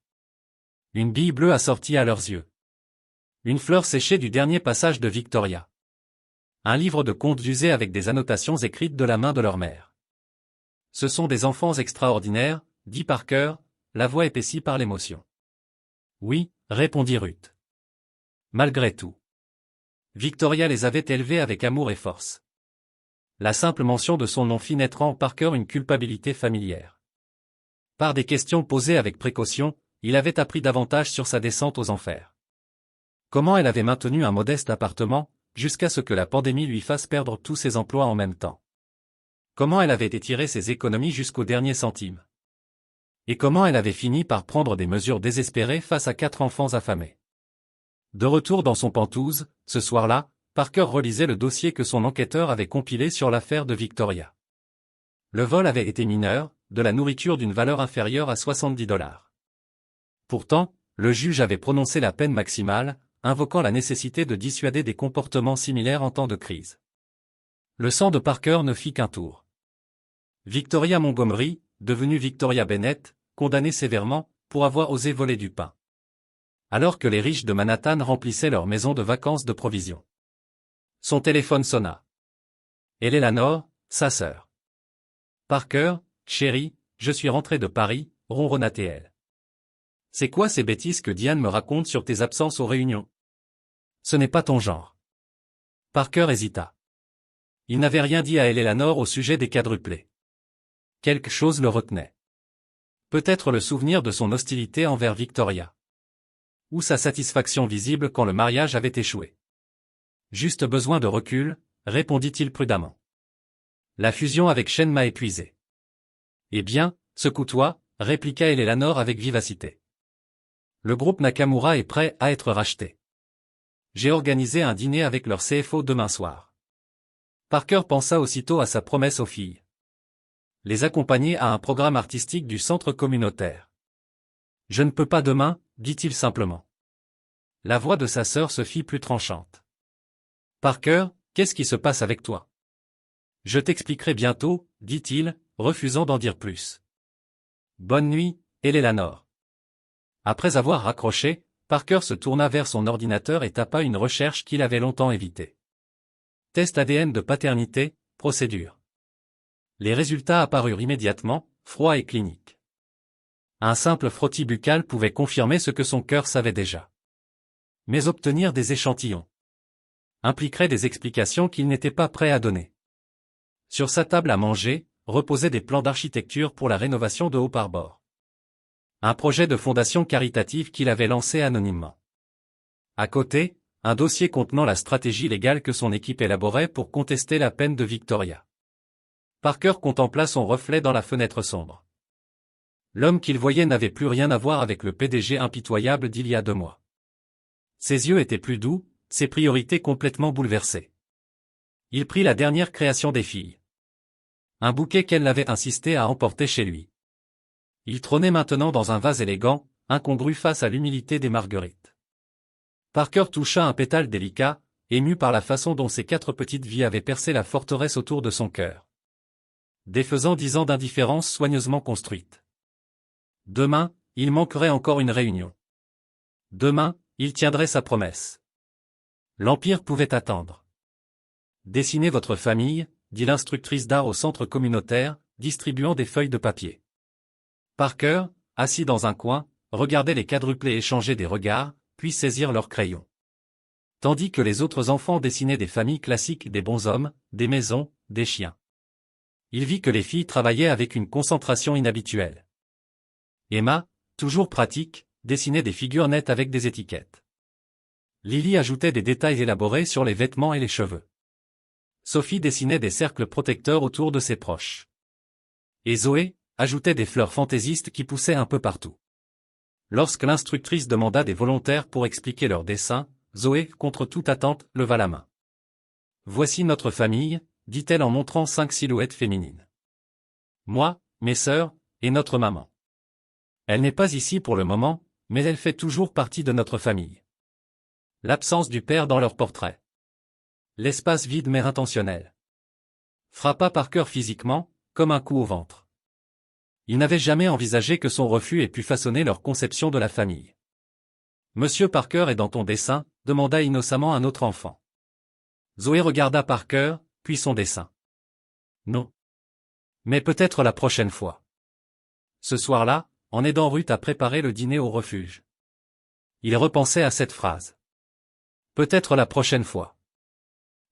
Une bille bleue assortie à leurs yeux. Une fleur séchée du dernier passage de Victoria. Un livre de contes usés avec des annotations écrites de la main de leur mère. Ce sont des enfants extraordinaires, dit Parker, la voix épaissie par l'émotion. Oui, répondit Ruth. Malgré tout. Victoria les avait élevés avec amour et force. La simple mention de son nom fit naître en Parker une culpabilité familière. Par des questions posées avec précaution, il avait appris davantage sur sa descente aux enfers. Comment elle avait maintenu un modeste appartement, jusqu'à ce que la pandémie lui fasse perdre tous ses emplois en même temps. Comment elle avait étiré ses économies jusqu'au dernier centime. Et comment elle avait fini par prendre des mesures désespérées face à 4 enfants affamés. De retour dans son Penthouse, ce soir-là, Parker relisait le dossier que son enquêteur avait compilé sur l'affaire de Victoria. Le vol avait été mineur, de la nourriture d'une valeur inférieure à $70. Pourtant, le juge avait prononcé la peine maximale, invoquant la nécessité de dissuader des comportements similaires en temps de crise. Le sang de Parker ne fit qu'un tour. Victoria Montgomery, devenue Victoria Bennett, condamnée sévèrement, pour avoir osé voler du pain. Alors que les riches de Manhattan remplissaient leur maison de vacances de provisions. Son téléphone sonna. Elle est Eleanor, sa sœur. Parker, chérie, je suis rentrée de Paris, ronronna-t-elle. C'est quoi ces bêtises que Diane me raconte sur tes absences aux réunions? Ce n'est pas ton genre. Parker hésita. Il n'avait rien dit à Eleanor au sujet des quadruplés. Quelque chose le retenait. Peut-être le souvenir de son hostilité envers Victoria. Ou sa satisfaction visible quand le mariage avait échoué. Juste besoin de recul, répondit-il prudemment. La fusion avec Shen m'a épuisé. Eh bien, secoue-toi, répliqua Eleanor avec vivacité. Le groupe Nakamura est prêt à être racheté. J'ai organisé un dîner avec leur CFO demain soir. Parker pensa aussitôt à sa promesse aux filles. Les accompagner à un programme artistique du centre communautaire. Je ne peux pas demain, dit-il simplement. La voix de sa sœur se fit plus tranchante. Parker, qu'est-ce qui se passe avec toi? Je t'expliquerai bientôt, dit-il, refusant d'en dire plus. Bonne nuit, Eleanor. Après avoir raccroché, Parker se tourna vers son ordinateur et tapa une recherche qu'il avait longtemps évitée. Test ADN de paternité, procédure. Les résultats apparurent immédiatement, froids et cliniques. Un simple frottis buccal pouvait confirmer ce que son cœur savait déjà. Mais obtenir des échantillons impliquerait des explications qu'il n'était pas prêt à donner. Sur sa table à manger, reposaient des plans d'architecture pour la rénovation de Hope Harbor. Un projet de fondation caritative qu'il avait lancé anonymement. À côté, un dossier contenant la stratégie légale que son équipe élaborait pour contester la peine de Victoria. Parker contempla son reflet dans la fenêtre sombre. L'homme qu'il voyait n'avait plus rien à voir avec le PDG impitoyable d'il y a 2 mois. Ses yeux étaient plus doux, ses priorités complètement bouleversées. Il prit la dernière création des filles. Un bouquet qu'elle avait insisté à emporter chez lui. Il trônait maintenant dans un vase élégant, incongru face à l'humilité des marguerites. Parker toucha un pétale délicat, ému par la façon dont ces 4 petites vies avaient percé la forteresse autour de son cœur. Défaisant 10 ans d'indifférence soigneusement construite. Demain, il manquerait encore une réunion. Demain, il tiendrait sa promesse. L'Empire pouvait attendre. Dessinez votre famille, dit l'instructrice d'art au centre communautaire, distribuant des feuilles de papier. Parker, assis dans un coin, regardait les quadruplés échanger des regards, puis saisir leurs crayons. Tandis que les autres enfants dessinaient des familles classiques, des bonshommes, des maisons, des chiens. Il vit que les filles travaillaient avec une concentration inhabituelle. Emma, toujours pratique, dessinait des figures nettes avec des étiquettes. Lily ajoutait des détails élaborés sur les vêtements et les cheveux. Sophie dessinait des cercles protecteurs autour de ses proches. Et Zoé ajoutait des fleurs fantaisistes qui poussaient un peu partout. Lorsque l'instructrice demanda des volontaires pour expliquer leurs dessins, Zoé, contre toute attente, leva la main. Voici notre famille, dit-elle en montrant 5 silhouettes féminines. Moi, mes sœurs, et notre maman. Elle n'est pas ici pour le moment, mais elle fait toujours partie de notre famille. L'absence du père dans leur portrait. L'espace vide mais intentionnel. Frappa Parker physiquement, comme un coup au ventre. Il n'avait jamais envisagé que son refus ait pu façonner leur conception de la famille. Monsieur Parker est dans ton dessin, demanda innocemment un autre enfant. Zoé regarda Parker, puis son dessin. Non. Mais peut-être la prochaine fois. Ce soir-là, en aidant Ruth à préparer le dîner au refuge. Il repensait à cette phrase. Peut-être la prochaine fois.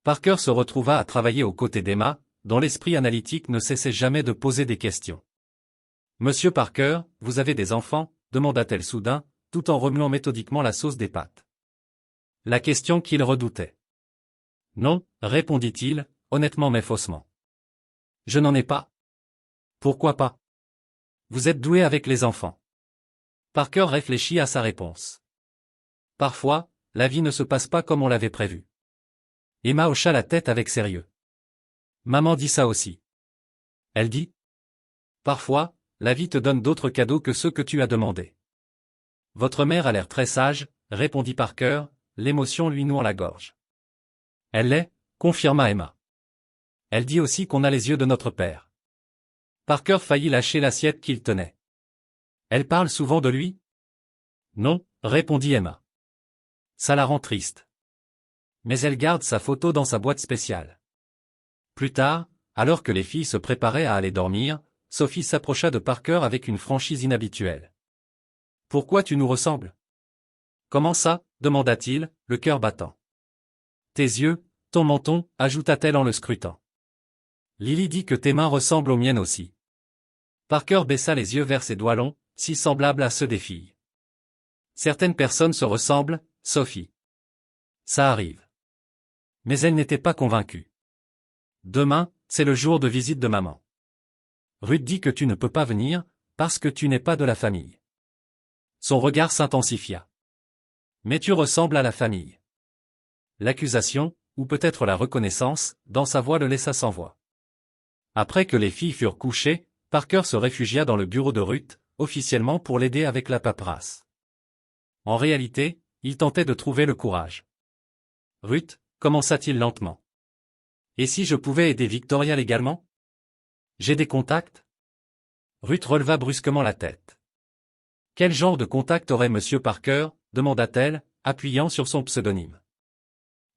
Parker se retrouva à travailler aux côtés d'Emma, dont l'esprit analytique ne cessait jamais de poser des questions. Monsieur Parker, vous avez des enfants? Demanda-t-elle soudain, tout en remuant méthodiquement la sauce des pâtes. La question qu'il redoutait. Non, répondit-il, honnêtement mais faussement. Je n'en ai pas. Pourquoi pas? Vous êtes doué avec les enfants. Parker réfléchit à sa réponse. Parfois, la vie ne se passe pas comme on l'avait prévu. Emma hocha la tête avec sérieux. Maman dit ça aussi. Elle dit. Parfois, la vie te donne d'autres cadeaux que ceux que tu as demandés. Votre mère a l'air très sage, répondit Parker, l'émotion lui nouant la gorge. Elle l'est, confirma Emma. Elle dit aussi qu'on a les yeux de notre père. Parker faillit lâcher l'assiette qu'il tenait. Elle parle souvent de lui? Non, répondit Emma. Ça la rend triste. Mais elle garde sa photo dans sa boîte spéciale. Plus tard, alors que les filles se préparaient à aller dormir, Sophie s'approcha de Parker avec une franchise inhabituelle. « Pourquoi tu nous ressembles ?»« Comment ça ?» demanda-t-il, le cœur battant. « Tes yeux, ton menton, ajouta-t-elle en le scrutant. Lily dit que tes mains ressemblent aux miennes aussi. Parker baissa les yeux vers ses doigts longs, si semblables à ceux des filles. Certaines personnes se ressemblent, Sophie. Ça arrive. Mais elle n'était pas convaincue. Demain, c'est le jour de visite de maman. Ruth dit que tu ne peux pas venir, parce que tu n'es pas de la famille. Son regard s'intensifia. Mais tu ressembles à la famille. L'accusation, ou peut-être la reconnaissance, dans sa voix le laissa sans voix. Après que les filles furent couchées, Parker se réfugia dans le bureau de Ruth, officiellement pour l'aider avec la paperasse. En réalité, il tentait de trouver le courage. Ruth, commença-t-il lentement. Et si je pouvais aider Victoria légalement? J'ai des contacts? Ruth releva brusquement la tête. Quel genre de contact aurait Monsieur Parker? Demanda-t-elle, appuyant sur son pseudonyme.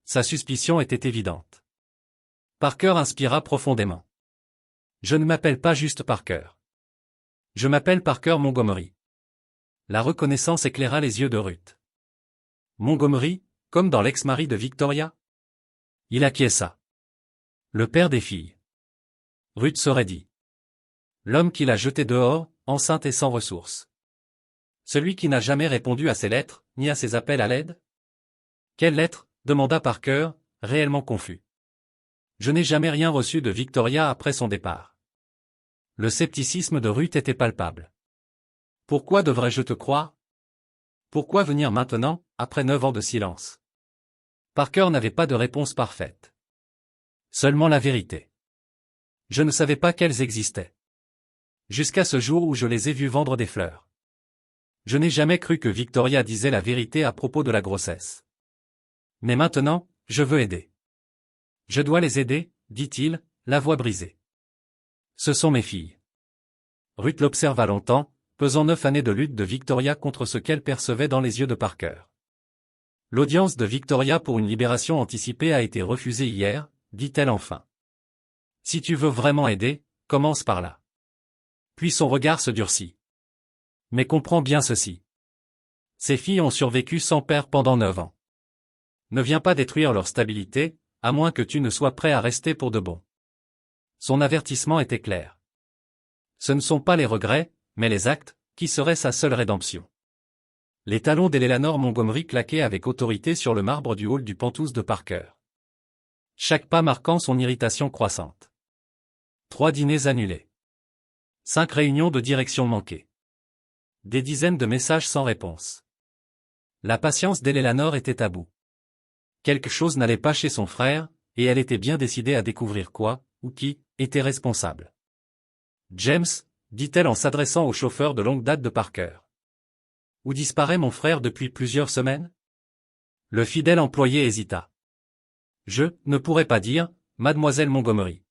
Sa suspicion était évidente. Parker inspira profondément. Je ne m'appelle pas juste Parker. Je m'appelle Parker Montgomery. La reconnaissance éclaira les yeux de Ruth. Montgomery, comme dans l'ex-mari de Victoria? Il acquiesça. Le père des filles. Ruth s'aurait dit. L'homme qui l'a jeté dehors, enceinte et sans ressources. Celui qui n'a jamais répondu à ses lettres, ni à ses appels à l'aide? Quelle lettre? Demanda Parker, réellement confus. Je n'ai jamais rien reçu de Victoria après son départ. Le scepticisme de Ruth était palpable. Pourquoi devrais-je te croire? Pourquoi venir maintenant, après 9 ans de silence? Parker n'avait pas de réponse parfaite. Seulement la vérité. Je ne savais pas qu'elles existaient. Jusqu'à ce jour où je les ai vues vendre des fleurs. Je n'ai jamais cru que Victoria disait la vérité à propos de la grossesse. Mais maintenant, je veux aider. Je dois les aider, dit-il, la voix brisée. Ce sont mes filles. Ruth l'observa longtemps, pesant 9 années de lutte de Victoria contre ce qu'elle percevait dans les yeux de Parker. L'audience de Victoria pour une libération anticipée a été refusée hier, dit-elle enfin. Si tu veux vraiment aider, commence par là. Puis son regard se durcit. Mais comprends bien ceci. Ces filles ont survécu sans père pendant 9 ans. Ne viens pas détruire leur stabilité, à moins que tu ne sois prêt à rester pour de bon. Son avertissement était clair. Ce ne sont pas les regrets, mais les actes, qui seraient sa seule rédemption. Les talons d'Eleanor Montgomery claquaient avec autorité sur le marbre du hall du Penthouse de Parker. Chaque pas marquant son irritation croissante. 3 dîners annulés. 5 réunions de direction manquées. Des dizaines de messages sans réponse. La patience d'Eleanor était à bout. Quelque chose n'allait pas chez son frère, et elle était bien décidée à découvrir quoi, ou qui, était responsable. James, dit-elle en s'adressant au chauffeur de longue date de Parker. Où disparaît mon frère depuis plusieurs semaines? Le fidèle employé hésita. Je ne pourrais pas dire, mademoiselle Montgomery.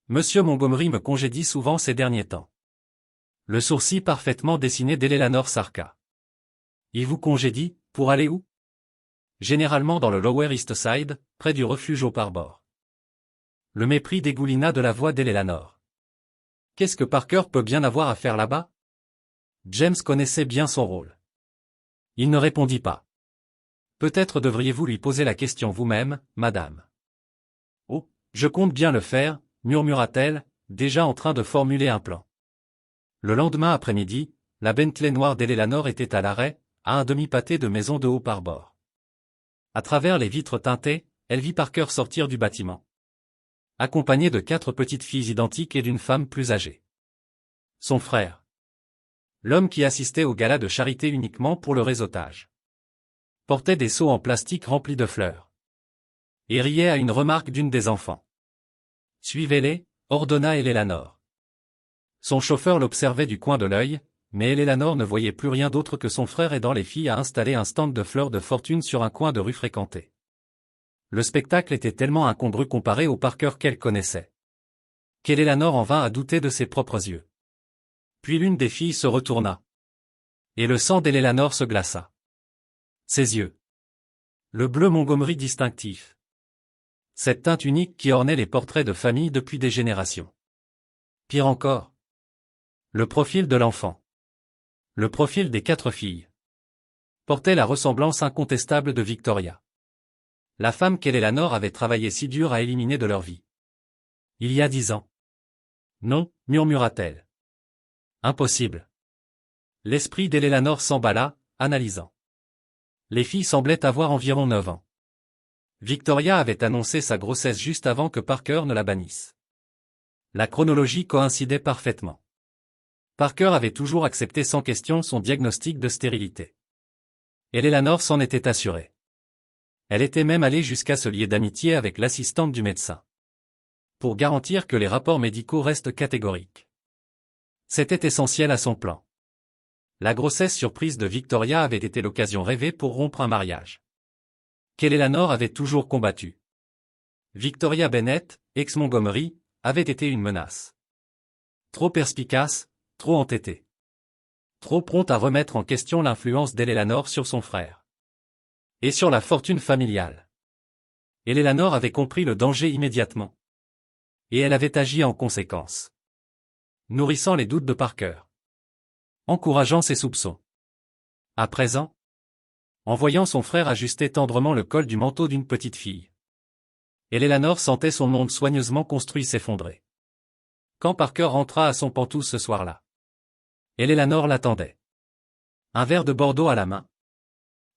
Monsieur Montgomery me congédie souvent ces derniers temps. Le sourcil parfaitement dessiné d'Eleanor s'arqua. Il vous congédie? Pour aller où? Généralement dans le Lower East Side, près du refuge au pare-bord. Le mépris dégoulina de la voix d'Eleanor. Qu'est-ce que Parker peut bien avoir à faire là-bas? James connaissait bien son rôle. Il ne répondit pas. Peut-être devriez-vous lui poser la question vous-même, madame. Oh, je compte bien le faire, murmura-t-elle, déjà en train de formuler un plan. Le lendemain après-midi, la Bentley noire d'Eleanor était à l'arrêt, à un demi-pâté de maison de haut pare-bord. À travers les vitres teintées, elle vit Parker sortir du bâtiment. Accompagné de 4 petites filles identiques et d'une femme plus âgée. Son frère. L'homme qui assistait au gala de charité uniquement pour le réseautage. Portait des seaux en plastique remplis de fleurs. Et riait à une remarque d'une des enfants. Suivez-les, ordonna Eleanor. Son chauffeur l'observait du coin de l'œil, mais Eleanor ne voyait plus rien d'autre que son frère aidant les filles à installer un stand de fleurs de fortune sur un coin de rue fréquenté. Le spectacle était tellement incongru comparé au Parker qu'elle connaissait. Qu'Eleanor en vint à douter de ses propres yeux. Puis l'une des filles se retourna. Et le sang d'Eleanor se glaça. Ses yeux. Le bleu Montgomery distinctif. Cette teinte unique qui ornait les portraits de famille depuis des générations. Pire encore. Le profil de l'enfant. Le profil des 4 filles. Portait la ressemblance incontestable de Victoria. La femme qu'Eleanor avait travaillé si dur à éliminer de leur vie. Il y a 10 ans. Non, murmura-t-elle. Impossible. L'esprit d'Eleanor s'emballa, analysant. Les filles semblaient avoir environ 9 ans. Victoria avait annoncé sa grossesse juste avant que Parker ne la bannisse. La chronologie coïncidait parfaitement. Parker avait toujours accepté sans question son diagnostic de stérilité. Et Eleanor s'en était assurée. Elle était même allée jusqu'à se lier d'amitié avec l'assistante du médecin. Pour garantir que les rapports médicaux restent catégoriques. C'était essentiel à son plan. La grossesse surprise de Victoria avait été l'occasion rêvée pour rompre un mariage. Qu'Eleanor avait toujours combattu. Victoria Bennett, ex-Montgomery, avait été une menace. Trop perspicace, trop entêtée. Trop prompte à remettre en question l'influence d'Eleanor sur son frère. Et sur la fortune familiale. Eleanor avait compris le danger immédiatement. Et elle avait agi en conséquence. Nourrissant les doutes de Parker. Encourageant ses soupçons. À présent, en voyant son frère ajuster tendrement le col du manteau d'une petite fille. Eleanor sentait son monde soigneusement construit s'effondrer. Quand Parker rentra à son pantouf ce soir-là. Eleanor l'attendait. Un verre de Bordeaux à la main.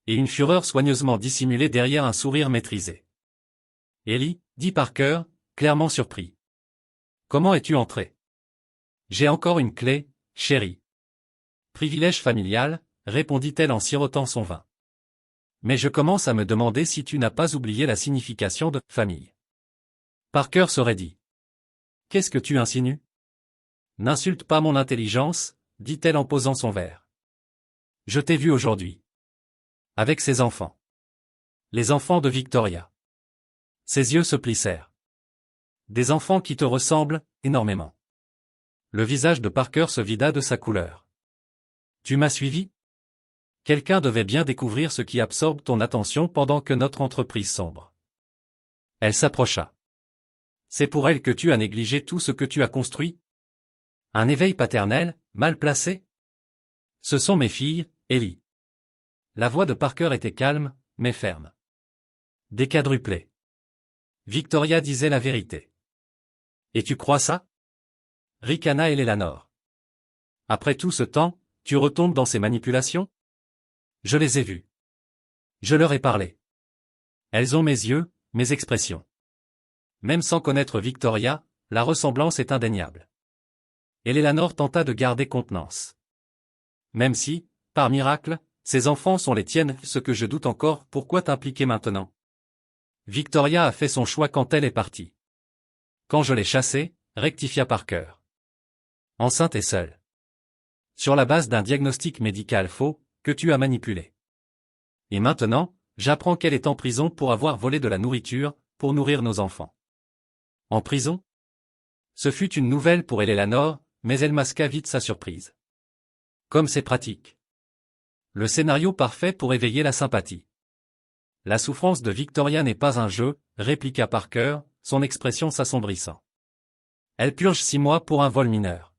Et une fureur soigneusement dissimulée derrière un sourire maîtrisé. Ellie, dit Parker, clairement surpris. Comment es-tu entré? J'ai encore une clé, chérie. Privilège familial, répondit-elle en sirotant son vin. Mais je commence à me demander si tu n'as pas oublié la signification de « famille ». Parker serait dit. Qu'est-ce que tu insinues? N'insulte pas mon intelligence, dit-elle en posant son verre. Je t'ai vu aujourd'hui. Avec ses enfants. Les enfants de Victoria. Ses yeux se plissèrent. Des enfants qui te ressemblent, énormément. Le visage de Parker se vida de sa couleur. Tu m'as suivi? Quelqu'un devait bien découvrir ce qui absorbe ton attention pendant que notre entreprise sombre. Elle s'approcha. C'est pour elle que tu as négligé tout ce que tu as construit? Un éveil paternel, mal placé? Ce sont mes filles, Ellie. La voix de Parker était calme, mais ferme. Déquadruplée. Victoria disait la vérité. Et tu crois ça? Ricana Eleanor. Après tout ce temps, tu retombes dans ces manipulations? Je les ai vues. Je leur ai parlé. Elles ont mes yeux, mes expressions. Même sans connaître Victoria, la ressemblance est indéniable. Eleanor tenta de garder contenance. Même si, par miracle, ces enfants sont les tiennes, ce que je doute encore, pourquoi t'impliquer maintenant? Victoria a fait son choix quand elle est partie. Quand je l'ai chassée, rectifia Parker. Enceinte et seule. Sur la base d'un diagnostic médical faux, que tu as manipulé. Et maintenant, j'apprends qu'elle est en prison pour avoir volé de la nourriture, pour nourrir nos enfants. En prison? Ce fut une nouvelle pour Eleanor, mais elle masqua vite sa surprise. Comme c'est pratique. Le scénario parfait pour éveiller la sympathie. La souffrance de Victoria n'est pas un jeu, répliqua Parker, son expression s'assombrissant. Elle purge 6 mois pour un vol mineur.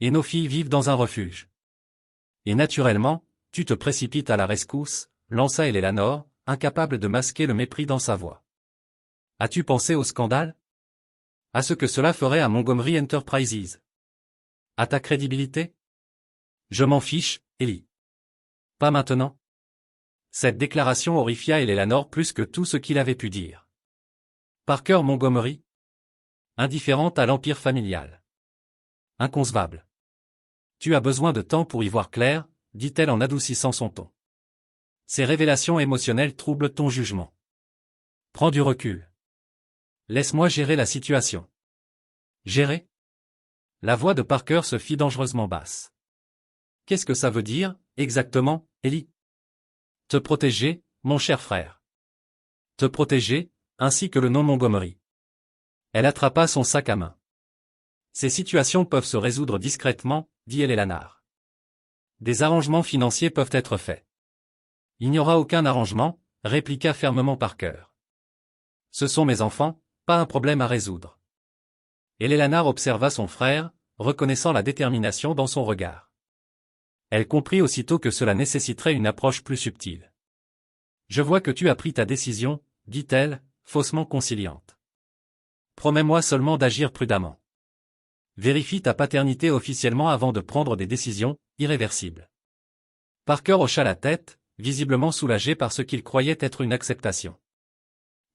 Et nos filles vivent dans un refuge. Et naturellement, tu te précipites à la rescousse, lança Eleanor, incapable de masquer le mépris dans sa voix. As-tu pensé au scandale? À ce que cela ferait à Montgomery Enterprises? À ta crédibilité? Je m'en fiche, Ellie. Pas maintenant. Cette déclaration horrifia Eleanor plus que tout ce qu'il avait pu dire. Parker Montgomery? Indifférente à l'empire familial. Inconcevable. Tu as besoin de temps pour y voir clair, dit-elle en adoucissant son ton. Ces révélations émotionnelles troublent ton jugement. Prends du recul. Laisse-moi gérer la situation. Gérer? La voix de Parker se fit dangereusement basse. Qu'est-ce que ça veut dire, exactement, Ellie? Te protéger, mon cher frère. Te protéger, ainsi que le nom Montgomery. Elle attrapa son sac à main. Ces situations peuvent se résoudre discrètement, dit Eleanor. Des arrangements financiers peuvent être faits. Il n'y aura aucun arrangement, répliqua fermement Parker. Ce sont mes enfants, pas un problème à résoudre. Eleanor observa son frère, reconnaissant la détermination dans son regard. Elle comprit aussitôt que cela nécessiterait une approche plus subtile. Je vois que tu as pris ta décision, dit-elle, faussement conciliante. Promets-moi seulement d'agir prudemment. Vérifie ta paternité officiellement avant de prendre des décisions irréversibles. Parker hocha la tête, visiblement soulagé par ce qu'il croyait être une acceptation.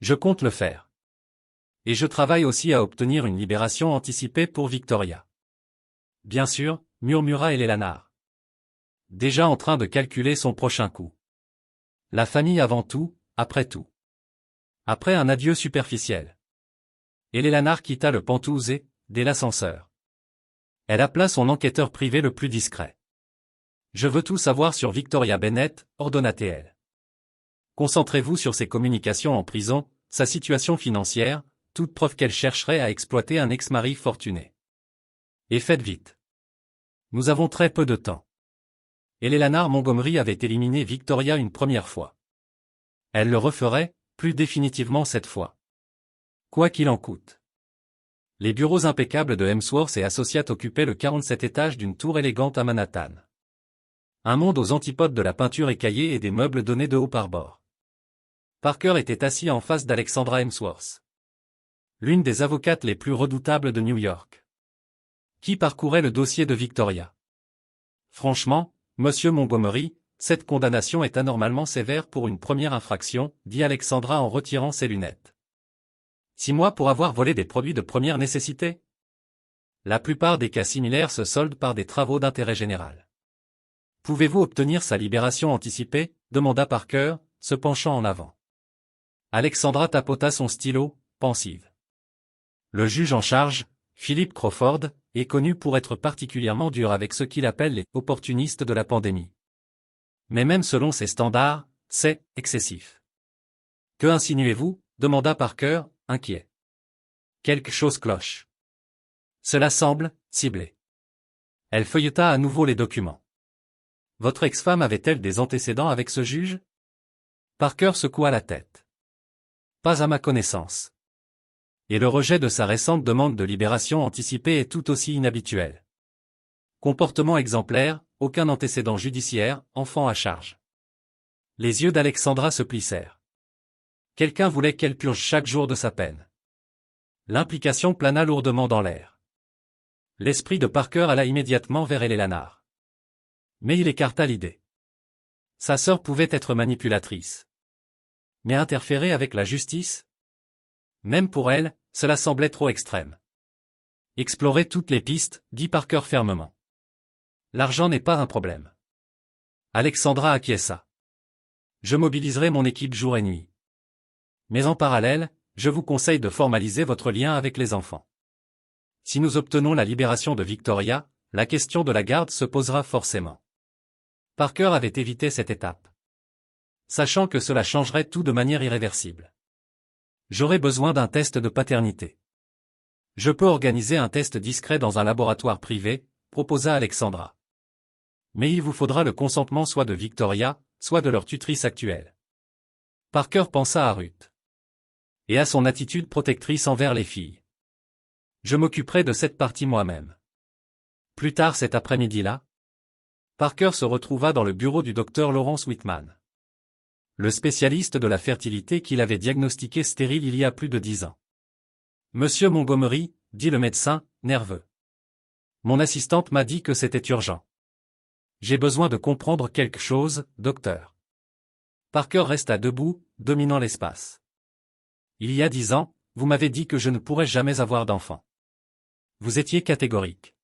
Je compte le faire. Et je travaille aussi à obtenir une libération anticipée pour Victoria. Bien sûr, murmura Eleanor. Déjà en train de calculer son prochain coup. La famille avant tout, après tout. Après un adieu superficiel. Eleanor quitta le Penthouse dès l'ascenseur. Elle appela son enquêteur privé le plus discret. Je veux tout savoir sur Victoria Bennett, ordonna-t-elle. Concentrez-vous sur ses communications en prison, sa situation financière, toute preuve qu'elle chercherait à exploiter un ex-mari fortuné. Et faites vite. Nous avons très peu de temps. Eleanor Montgomery avait éliminé Victoria une première fois. Elle le referait, plus définitivement cette fois. Quoi qu'il en coûte. Les bureaux impeccables de Hemsworth et Associates occupaient le 47 étage d'une tour élégante à Manhattan. Un monde aux antipodes de la peinture écaillée et des meubles donnés de haut par bord. Parker était assis en face d'Alexandra Hemsworth. L'une des avocates les plus redoutables de New York. Qui parcourait le dossier de Victoria. Franchement, monsieur Montgomery, cette condamnation est anormalement sévère pour une première infraction, dit Alexandra en retirant ses lunettes. 6 mois pour avoir volé des produits de première nécessité? La plupart des cas similaires se soldent par des travaux d'intérêt général. Pouvez-vous obtenir sa libération anticipée? Demanda Parker, se penchant en avant. Alexandra tapota son stylo, pensive. Le juge en charge, Philip Crawford, est connu pour être particulièrement dur avec ceux qu'il appelle les opportunistes de la pandémie. Mais même selon ses standards, c'est excessif. Que insinuez-vous? Demanda Parker, inquiet. Quelque chose cloche. Cela semble ciblé. Elle feuilleta à nouveau les documents. Votre ex-femme avait-elle des antécédents avec ce juge? Parker secoua la tête. Pas à ma connaissance. Et le rejet de sa récente demande de libération anticipée est tout aussi inhabituel. Comportement exemplaire, aucun antécédent judiciaire, enfant à charge. Les yeux d'Alexandra se plissèrent. Quelqu'un voulait qu'elle purge chaque jour de sa peine. L'implication plana lourdement dans l'air. L'esprit de Parker alla immédiatement vers Eleanor. Mais il écarta l'idée. Sa sœur pouvait être manipulatrice. Mais interférer avec la justice? Même pour elle, cela semblait trop extrême. Explorez toutes les pistes, dit Parker fermement. L'argent n'est pas un problème. Alexandra acquiesça. Je mobiliserai mon équipe jour et nuit. Mais en parallèle, je vous conseille de formaliser votre lien avec les enfants. Si nous obtenons la libération de Victoria, la question de la garde se posera forcément. Parker avait évité cette étape. Sachant que cela changerait tout de manière irréversible. J'aurai besoin d'un test de paternité. Je peux organiser un test discret dans un laboratoire privé, proposa Alexandra. Mais il vous faudra le consentement soit de Victoria, soit de leur tutrice actuelle. Parker pensa à Ruth. Et à son attitude protectrice envers les filles. Je m'occuperai de cette partie moi-même. Plus tard cet après-midi-là, Parker se retrouva dans le bureau du docteur Lawrence Whitman. Le spécialiste de la fertilité qu'il avait diagnostiqué stérile il y a plus de 10 ans. Monsieur Montgomery, dit le médecin, nerveux. Mon assistante m'a dit que c'était urgent. J'ai besoin de comprendre quelque chose, docteur. Parker resta debout, dominant l'espace. Il y a 10 ans, vous m'avez dit que je ne pourrais jamais avoir d'enfant. Vous étiez catégorique.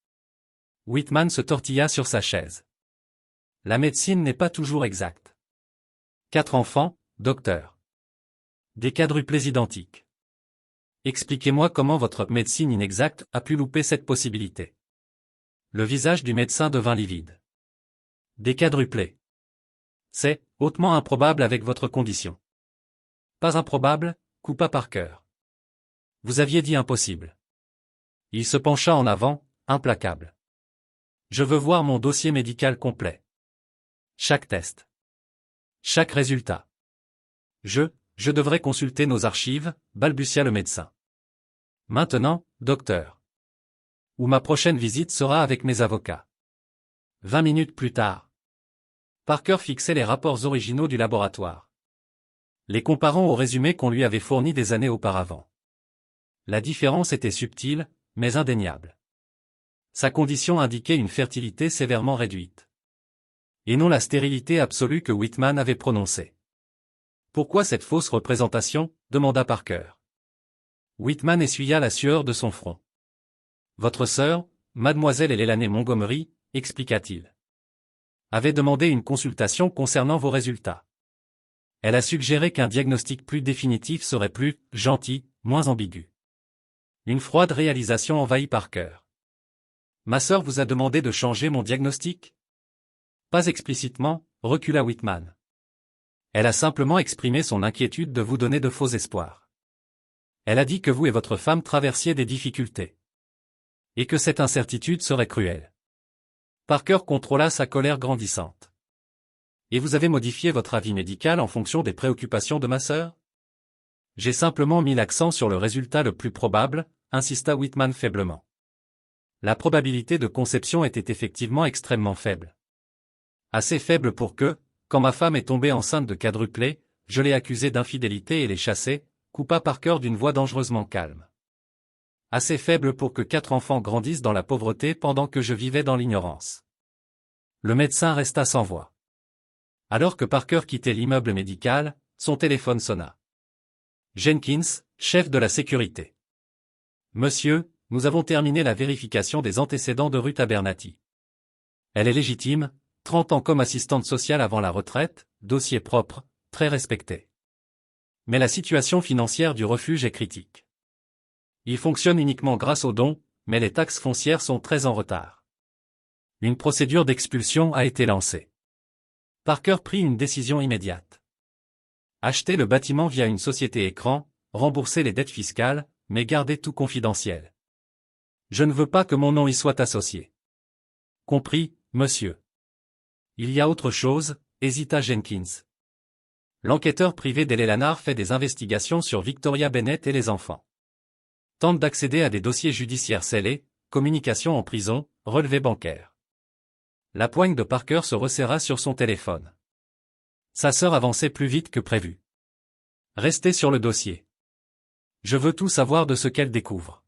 Whitman se tortilla sur sa chaise. La médecine n'est pas toujours exacte. 4 enfants, docteur. Des quadruplés identiques. Expliquez-moi comment votre médecine inexacte a pu louper cette possibilité. Le visage du médecin devint livide. Des quadruplés. C'est hautement improbable avec votre condition. Pas improbable, coupa Parker. Vous aviez dit impossible. Il se pencha en avant, implacable. Je veux voir mon dossier médical complet. Chaque test. Chaque résultat. Je devrais consulter nos archives, balbutia le médecin. Maintenant, docteur. Ou ma prochaine visite sera avec mes avocats. 20 minutes plus tard. Parker fixait les rapports originaux du laboratoire. Les comparant au résumé qu'on lui avait fourni des années auparavant. La différence était subtile, mais indéniable. Sa condition indiquait une fertilité sévèrement réduite. Et non la stérilité absolue que Whitman avait prononcée. Pourquoi cette fausse représentation, demanda Parker. Whitman essuya la sueur de son front. Votre sœur, mademoiselle Elena Montgomery, expliqua-t-il, avait demandé une consultation concernant vos résultats. Elle a suggéré qu'un diagnostic plus définitif serait plus gentil, moins ambigu. Une froide réalisation envahit Parker. Ma sœur vous a demandé de changer mon diagnostic? Pas explicitement, recula Whitman. Elle a simplement exprimé son inquiétude de vous donner de faux espoirs. Elle a dit que vous et votre femme traversiez des difficultés. Et que cette incertitude serait cruelle. Parker contrôla sa colère grandissante. Et vous avez modifié votre avis médical en fonction des préoccupations de ma sœur? J'ai simplement mis l'accent sur le résultat le plus probable, insista Whitman faiblement. La probabilité de conception était effectivement extrêmement faible. Assez faible pour que, quand ma femme est tombée enceinte de quadruplés, je l'ai accusée d'infidélité et l'ai chassée, coupa Parker d'une voix dangereusement calme. Assez faible pour que 4 enfants grandissent dans la pauvreté pendant que je vivais dans l'ignorance. Le médecin resta sans voix. Alors que Parker quittait l'immeuble médical, son téléphone sonna. Jenkins, chef de la sécurité. Monsieur, nous avons terminé la vérification des antécédents de Ruth Abernathy. Elle est légitime, 30 ans comme assistante sociale avant la retraite, dossier propre, très respecté. Mais la situation financière du refuge est critique. Il fonctionne uniquement grâce aux dons, mais les taxes foncières sont très en retard. Une procédure d'expulsion a été lancée. Parker prit une décision immédiate. Acheter le bâtiment via une société écran, rembourser les dettes fiscales, mais garder tout confidentiel. Je ne veux pas que mon nom y soit associé. Compris, monsieur. Il y a autre chose, hésita Jenkins. L'enquêteur privé d'Eleanor fait des investigations sur Victoria Bennett et les enfants. Tente d'accéder à des dossiers judiciaires scellés, communication en prison, relevés bancaires. La poigne de Parker se resserra sur son téléphone. Sa sœur avançait plus vite que prévu. Restez sur le dossier. Je veux tout savoir de ce qu'elle découvre.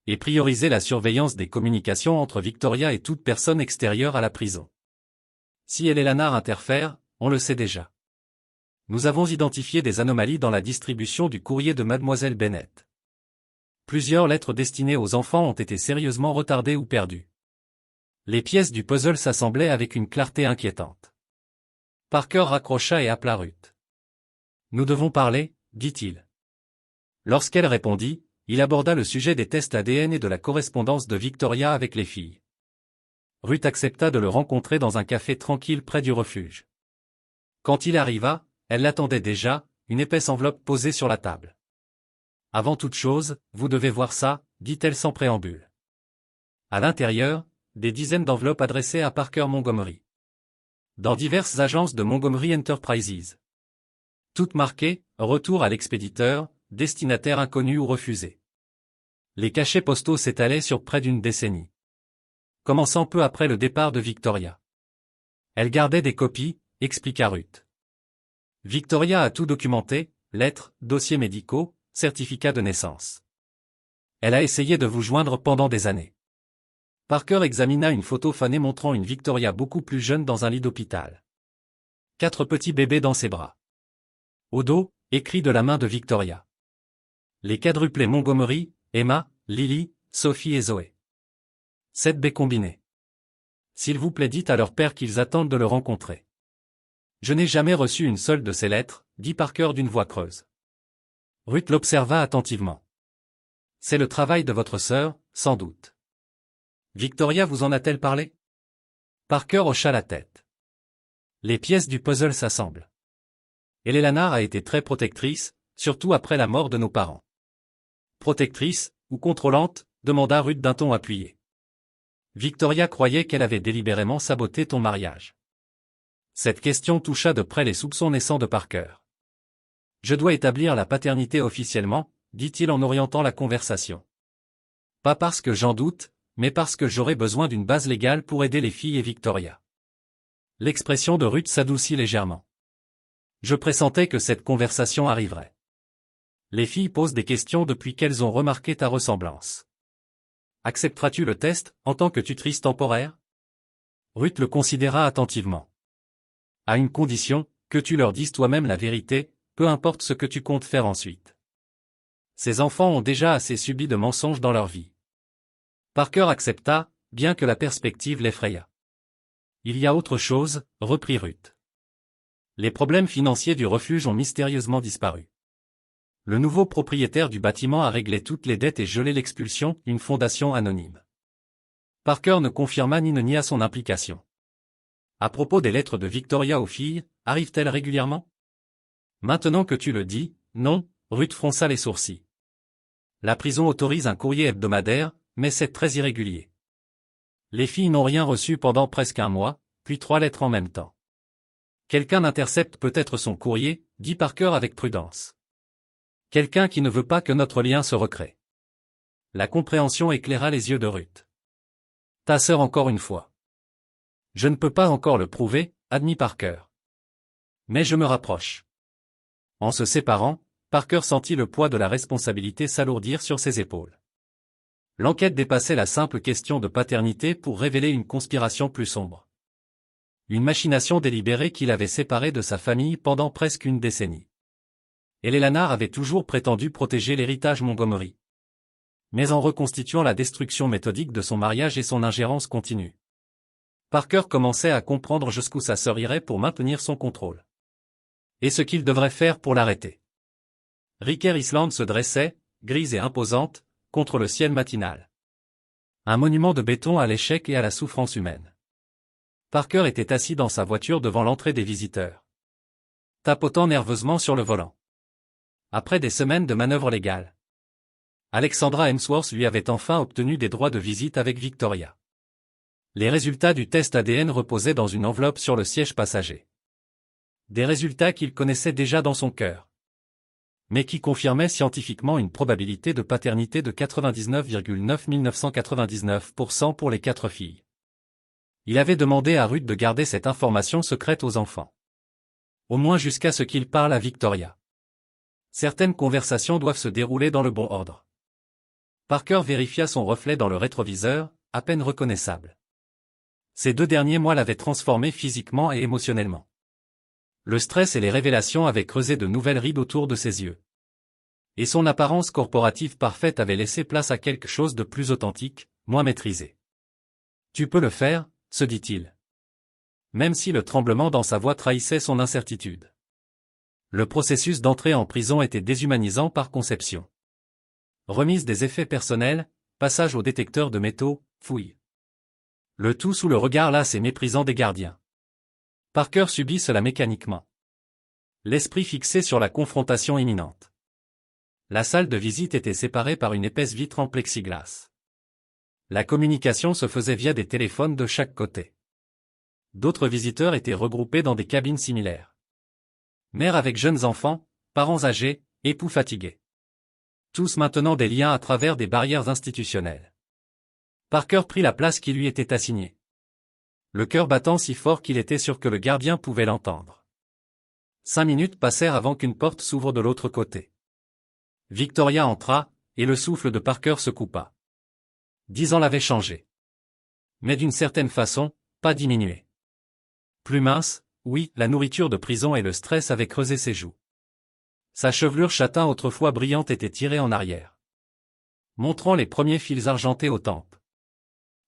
Et prioriser la surveillance des communications entre Victoria et toute personne extérieure à la prison. Si Eleanor interfère, on le sait déjà. Nous avons identifié des anomalies dans la distribution du courrier de mademoiselle Bennett. Plusieurs lettres destinées aux enfants ont été sérieusement retardées ou perdues. Les pièces du puzzle s'assemblaient avec une clarté inquiétante. Parker raccrocha et appela Ruth. Nous devons parler, dit-il. Lorsqu'elle répondit, il aborda le sujet des tests ADN et de la correspondance de Victoria avec les filles. Ruth accepta de le rencontrer dans un café tranquille près du refuge. Quand il arriva, elle l'attendait déjà, une épaisse enveloppe posée sur la table. Avant toute chose, vous devez voir ça, dit-elle sans préambule. À l'intérieur, des dizaines d'enveloppes adressées à Parker Montgomery. Dans diverses agences de Montgomery Enterprises. Toutes marquées « Retour à l'expéditeur »,« Destinataire inconnu ou refusé ». Les cachets postaux s'étalaient sur près d'une décennie. Commençant peu après le départ de Victoria. Elle gardait des copies, expliqua Ruth. Victoria a tout documenté, lettres, dossiers médicaux, certificats de naissance. Elle a essayé de vous joindre pendant des années. Parker examina une photo fanée montrant une Victoria beaucoup plus jeune dans un lit d'hôpital. 4 petits bébés dans ses bras. Au dos, écrit de la main de Victoria. Les quadruplés Montgomery, Emma, Lily, Sophie et Zoé. 7 B combinés. S'il vous plaît, dites à leur père qu'ils attendent de le rencontrer. Je n'ai jamais reçu une seule de ces lettres, dit Parker d'une voix creuse. Ruth l'observa attentivement. C'est le travail de votre sœur, sans doute. Victoria vous en a-t-elle parlé? Parker hocha la tête. Les pièces du puzzle s'assemblent. Eleanor a été très protectrice, surtout après la mort de nos parents. Protectrice, ou contrôlante, demanda Ruth d'un ton appuyé. Victoria croyait qu'elle avait délibérément saboté ton mariage. Cette question toucha de près les soupçons naissants de Parker. Je dois établir la paternité officiellement, dit-il en orientant la conversation. Pas parce que j'en doute, mais parce que j'aurai besoin d'une base légale pour aider les filles et Victoria. L'expression de Ruth s'adoucit légèrement. Je pressentais que cette conversation arriverait. Les filles posent des questions depuis qu'elles ont remarqué ta ressemblance. Accepteras-tu le test, en tant que tutrice temporaire? Ruth le considéra attentivement. À une condition, que tu leur dises toi-même la vérité, peu importe ce que tu comptes faire ensuite. Ces enfants ont déjà assez subi de mensonges dans leur vie. Parker accepta, bien que la perspective l'effrayât. Il y a autre chose, reprit Ruth. Les problèmes financiers du refuge ont mystérieusement disparu. Le nouveau propriétaire du bâtiment a réglé toutes les dettes et gelé l'expulsion, une fondation anonyme. Parker ne confirma ni ne nia son implication. À propos des lettres de Victoria aux filles, arrivent-elles régulièrement? Maintenant que tu le dis, non, Ruth fronça les sourcils. La prison autorise un courrier hebdomadaire, mais c'est très irrégulier. Les filles n'ont rien reçu pendant presque un mois, puis 3 lettres en même temps. Quelqu'un intercepte peut-être son courrier, dit Parker avec prudence. Quelqu'un qui ne veut pas que notre lien se recrée. La compréhension éclaira les yeux de Ruth. Ta sœur encore une fois. Je ne peux pas encore le prouver, admit Parker. Mais je me rapproche. En se séparant, Parker sentit le poids de la responsabilité s'alourdir sur ses épaules. L'enquête dépassait la simple question de paternité pour révéler une conspiration plus sombre. Une machination délibérée qui l'avait séparé de sa famille pendant presque une décennie. Eleanor avait toujours prétendu protéger l'héritage Montgomery. Mais en reconstituant la destruction méthodique de son mariage et son ingérence continue. Parker commençait à comprendre jusqu'où sa sœur irait pour maintenir son contrôle. Et ce qu'il devrait faire pour l'arrêter. Riker Island se dressait, grise et imposante, contre le ciel matinal. Un monument de béton à l'échec et à la souffrance humaine. Parker était assis dans sa voiture devant l'entrée des visiteurs. Tapotant nerveusement sur le volant. Après des semaines de manœuvres légales. Alexandra Hemsworth lui avait enfin obtenu des droits de visite avec Victoria. Les résultats du test ADN reposaient dans une enveloppe sur le siège passager. Des résultats qu'il connaissait déjà dans son cœur. Mais qui confirmaient scientifiquement une probabilité de paternité de 99,999% pour les 4 filles. Il avait demandé à Ruth de garder cette information secrète aux enfants. Au moins jusqu'à ce qu'il parle à Victoria. Certaines conversations doivent se dérouler dans le bon ordre. Parker vérifia son reflet dans le rétroviseur, à peine reconnaissable. Ces 2 derniers mois l'avaient transformé physiquement et émotionnellement. Le stress et les révélations avaient creusé de nouvelles rides autour de ses yeux. Et son apparence corporative parfaite avait laissé place à quelque chose de plus authentique, moins maîtrisé. Tu peux le faire, se dit-il. Même si le tremblement dans sa voix trahissait son incertitude. Le processus d'entrée en prison était déshumanisant par conception. Remise des effets personnels, passage au détecteur de métaux, fouille. Le tout sous le regard las et méprisant des gardiens. Parker subit cela mécaniquement. L'esprit fixé sur la confrontation imminente. La salle de visite était séparée par une épaisse vitre en plexiglas. La communication se faisait via des téléphones de chaque côté. D'autres visiteurs étaient regroupés dans des cabines similaires. Mères avec jeunes enfants, parents âgés, époux fatigués. Tous maintenant des liens à travers des barrières institutionnelles. Parker prit la place qui lui était assignée. Le cœur battant si fort qu'il était sûr que le gardien pouvait l'entendre. 5 minutes passèrent avant qu'une porte s'ouvre de l'autre côté. Victoria entra, et le souffle de Parker se coupa. 10 ans l'avaient changé. Mais d'une certaine façon, pas diminué. Plus mince, oui, la nourriture de prison et le stress avaient creusé ses joues. Sa chevelure châtain autrefois brillante était tirée en arrière, montrant les premiers fils argentés aux tempes.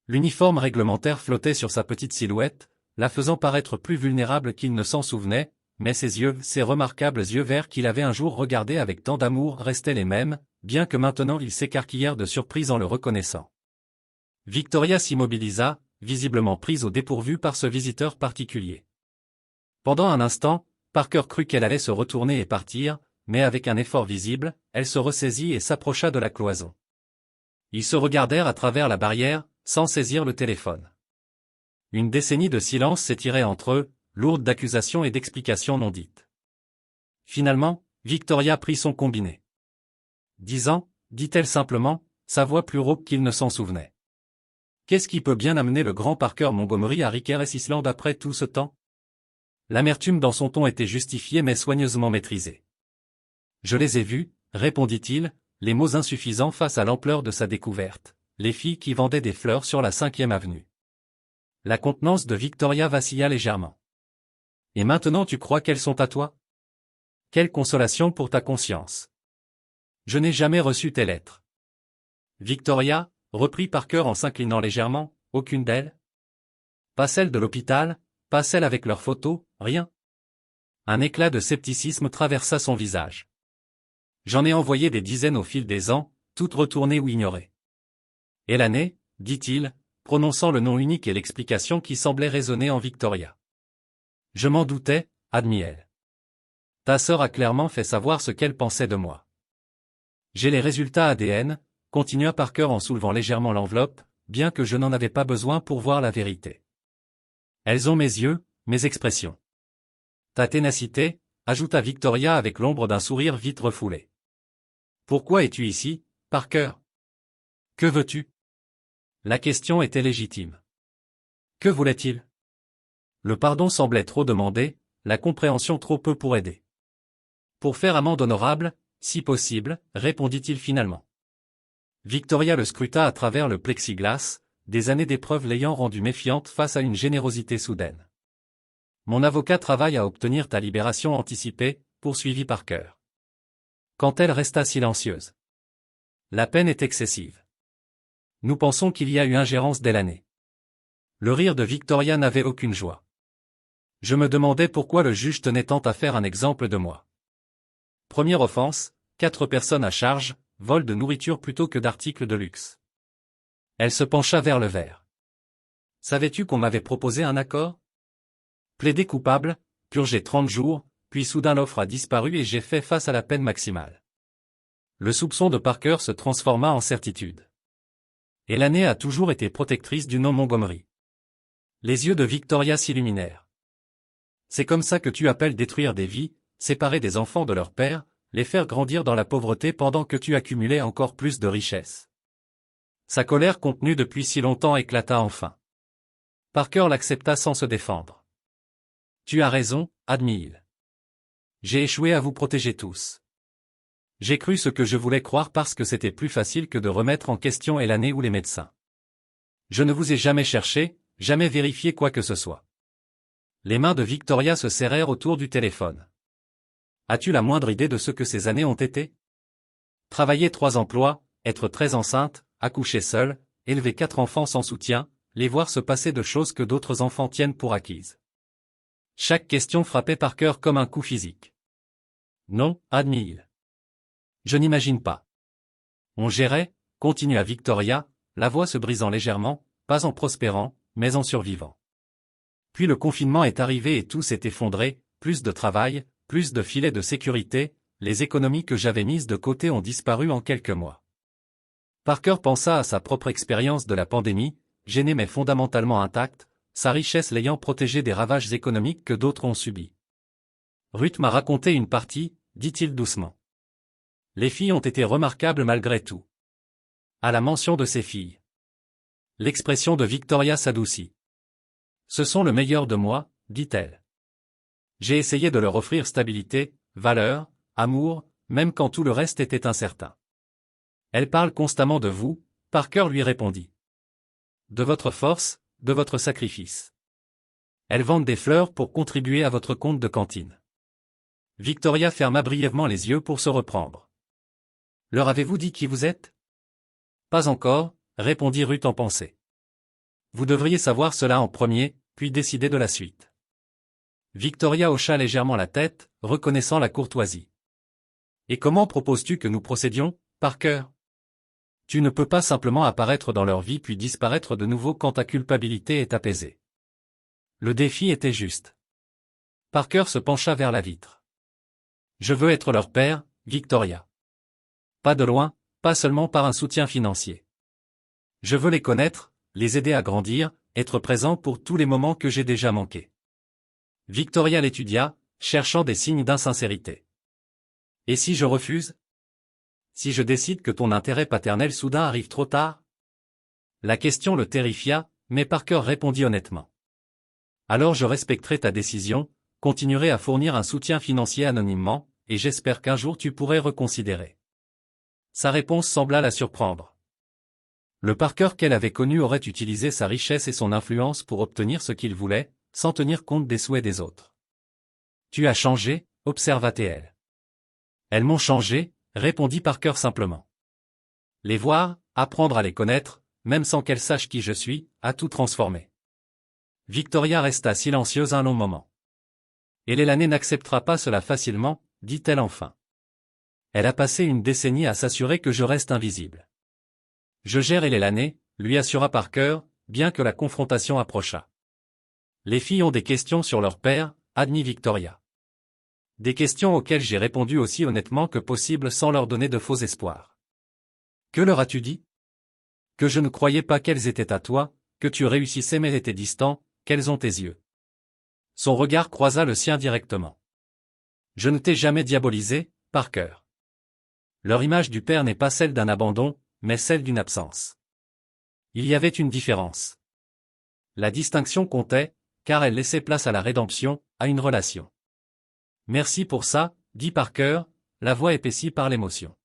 L'uniforme réglementaire flottait sur sa petite silhouette, la faisant paraître plus vulnérable qu'il ne s'en souvenait, mais ses yeux, ces remarquables yeux verts qu'il avait un jour regardés avec tant d'amour, restaient les mêmes, bien que maintenant ils s'écarquillèrent de surprise en le reconnaissant. Victoria s'immobilisa, visiblement prise au dépourvu par ce visiteur particulier. Pendant un instant, Parker crut qu'elle allait se retourner et partir, mais avec un effort visible, elle se ressaisit et s'approcha de la cloison. Ils se regardèrent à travers la barrière, sans saisir le téléphone. Une décennie de silence s'étirait entre eux, lourde d'accusations et d'explications non dites. Finalement, Victoria prit son combiné. 10 ans, dit-elle simplement, sa voix plus rauque qu'il ne s'en souvenait. Qu'est-ce qui peut bien amener le grand Parker Montgomery à Rikers Island après tout ce temps? L'amertume dans son ton était justifiée mais soigneusement maîtrisée. Je les ai vus, répondit-il, les mots insuffisants face à l'ampleur de sa découverte, les filles qui vendaient des fleurs sur la 5e avenue. La contenance de Victoria vacilla légèrement. Et maintenant tu crois qu'elles sont à toi? Quelle consolation pour ta conscience. Je n'ai jamais reçu tes lettres. Victoria, reprit Parker en s'inclinant légèrement, aucune d'elles? Pas celle de l'hôpital, pas celle avec leurs photos, rien. Un éclat de scepticisme traversa son visage. J'en ai envoyé des dizaines au fil des ans, toutes retournées ou ignorées. Et l'année, dit-il, prononçant le nom unique et l'explication qui semblait résonner en Victoria. Je m'en doutais, admit-elle. Ta sœur a clairement fait savoir ce qu'elle pensait de moi. J'ai les résultats ADN, continua Parker en soulevant légèrement l'enveloppe, bien que je n'en avais pas besoin pour voir la vérité. Elles ont mes yeux, mes expressions. Ta ténacité, ajouta Victoria avec l'ombre d'un sourire vite refoulé. Pourquoi es-tu ici, Parker? Que veux-tu? La question était légitime. Que voulait-il? Le pardon semblait trop demandé, la compréhension trop peu pour aider. Pour faire amende honorable, si possible, répondit-il finalement. Victoria le scruta à travers le plexiglas, des années d'épreuves l'ayant rendue méfiante face à une générosité soudaine. Mon avocat travaille à obtenir ta libération anticipée, poursuivit Parker. Quand elle resta silencieuse. La peine est excessive. Nous pensons qu'il y a eu ingérence dès l'année. Le rire de Victoria n'avait aucune joie. Je me demandais pourquoi le juge tenait tant à faire un exemple de moi. Première offense, 4 personnes à charge, vol de nourriture plutôt que d'articles de luxe. Elle se pencha vers le verre. Savais-tu qu'on m'avait proposé un accord? Plaidé coupable, purgé 30 jours, puis soudain l'offre a disparu et j'ai fait face à la peine maximale. Le soupçon de Parker se transforma en certitude. Et l'année a toujours été protectrice du nom Montgomery. Les yeux de Victoria s'illuminèrent. C'est comme ça que tu appelles détruire des vies, séparer des enfants de leur père, les faire grandir dans la pauvreté pendant que tu accumulais encore plus de richesses. Sa colère contenue depuis si longtemps éclata enfin. Parker l'accepta sans se défendre. Tu as raison, admit-il. J'ai échoué à vous protéger tous. J'ai cru ce que je voulais croire parce que c'était plus facile que de remettre en question l'année ou les médecins. Je ne vous ai jamais cherché, jamais vérifié quoi que ce soit. Les mains de Victoria se serrèrent autour du téléphone. As-tu la moindre idée de ce que ces années ont été? Travailler 3 emplois, être très enceinte, accoucher seule, élever 4 enfants sans soutien, les voir se passer de choses que d'autres enfants tiennent pour acquises. Chaque question frappait Parker comme un coup physique. Non, admit-il. Je n'imagine pas. On gérait, continua Victoria, la voix se brisant légèrement, pas en prospérant, mais en survivant. Puis le confinement est arrivé et tout s'est effondré, plus de travail, plus de filets de sécurité, les économies que j'avais mises de côté ont disparu en quelques mois. Parker pensa à sa propre expérience de la pandémie, gênée mais fondamentalement intacte, sa richesse l'ayant protégé des ravages économiques que d'autres ont subis. Ruth m'a raconté une partie, dit-il doucement. Les filles ont été remarquables malgré tout. À la mention de ses filles, l'expression de Victoria s'adoucit. Ce sont le meilleur de moi, dit-elle. J'ai essayé de leur offrir stabilité, valeur, amour, même quand tout le reste était incertain. Elle parle constamment de vous, Parker lui répondit. De votre force, de votre sacrifice. Elles vendent des fleurs pour contribuer à votre compte de cantine. Victoria ferma brièvement les yeux pour se reprendre. Leur avez-vous dit qui vous êtes? Pas encore, répondit Ruth en pensée. Vous devriez savoir cela en premier, puis décider de la suite. Victoria hocha légèrement la tête, reconnaissant la courtoisie. Et comment proposes-tu que nous procédions, Parker? Tu ne peux pas simplement apparaître dans leur vie puis disparaître de nouveau quand ta culpabilité est apaisée. Le défi était juste. Parker se pencha vers la vitre. Je veux être leur père, Victoria. Pas de loin, pas seulement par un soutien financier. Je veux les connaître, les aider à grandir, être présent pour tous les moments que j'ai déjà manqués. Victoria l'étudia, cherchant des signes d'insincérité. Et si je refuse? Si je décide que ton intérêt paternel soudain arrive trop tard? La question le terrifia, mais Parker répondit honnêtement. Alors je respecterai ta décision, continuerai à fournir un soutien financier anonymement, et j'espère qu'un jour tu pourrais reconsidérer. Sa réponse sembla la surprendre. Le Parker qu'elle avait connu aurait utilisé sa richesse et son influence pour obtenir ce qu'il voulait, sans tenir compte des souhaits des autres. Tu as changé, observa-t-elle. Elles m'ont changé, répondit Parker simplement. Les voir, apprendre à les connaître, même sans qu'elles sachent qui je suis, a tout transformé. Victoria resta silencieuse un long moment. Et l'année n'acceptera pas cela facilement, dit-elle enfin. Elle a passé une décennie à s'assurer que je reste invisible. Je gère l'année, lui assura Parker, bien que la confrontation approchât. Les filles ont des questions sur leur père, admit Victoria. Des questions auxquelles j'ai répondu aussi honnêtement que possible sans leur donner de faux espoirs. Que leur as-tu dit? Que je ne croyais pas qu'elles étaient à toi, que tu réussissais mais étais distant, quels ont tes yeux? Son regard croisa le sien directement. Je ne t'ai jamais diabolisé, Parker. Leur image du père n'est pas celle d'un abandon, mais celle d'une absence. Il y avait une différence. La distinction comptait, car elle laissait place à la rédemption, à une relation. Merci pour ça, dit Parker, la voix épaissie par l'émotion.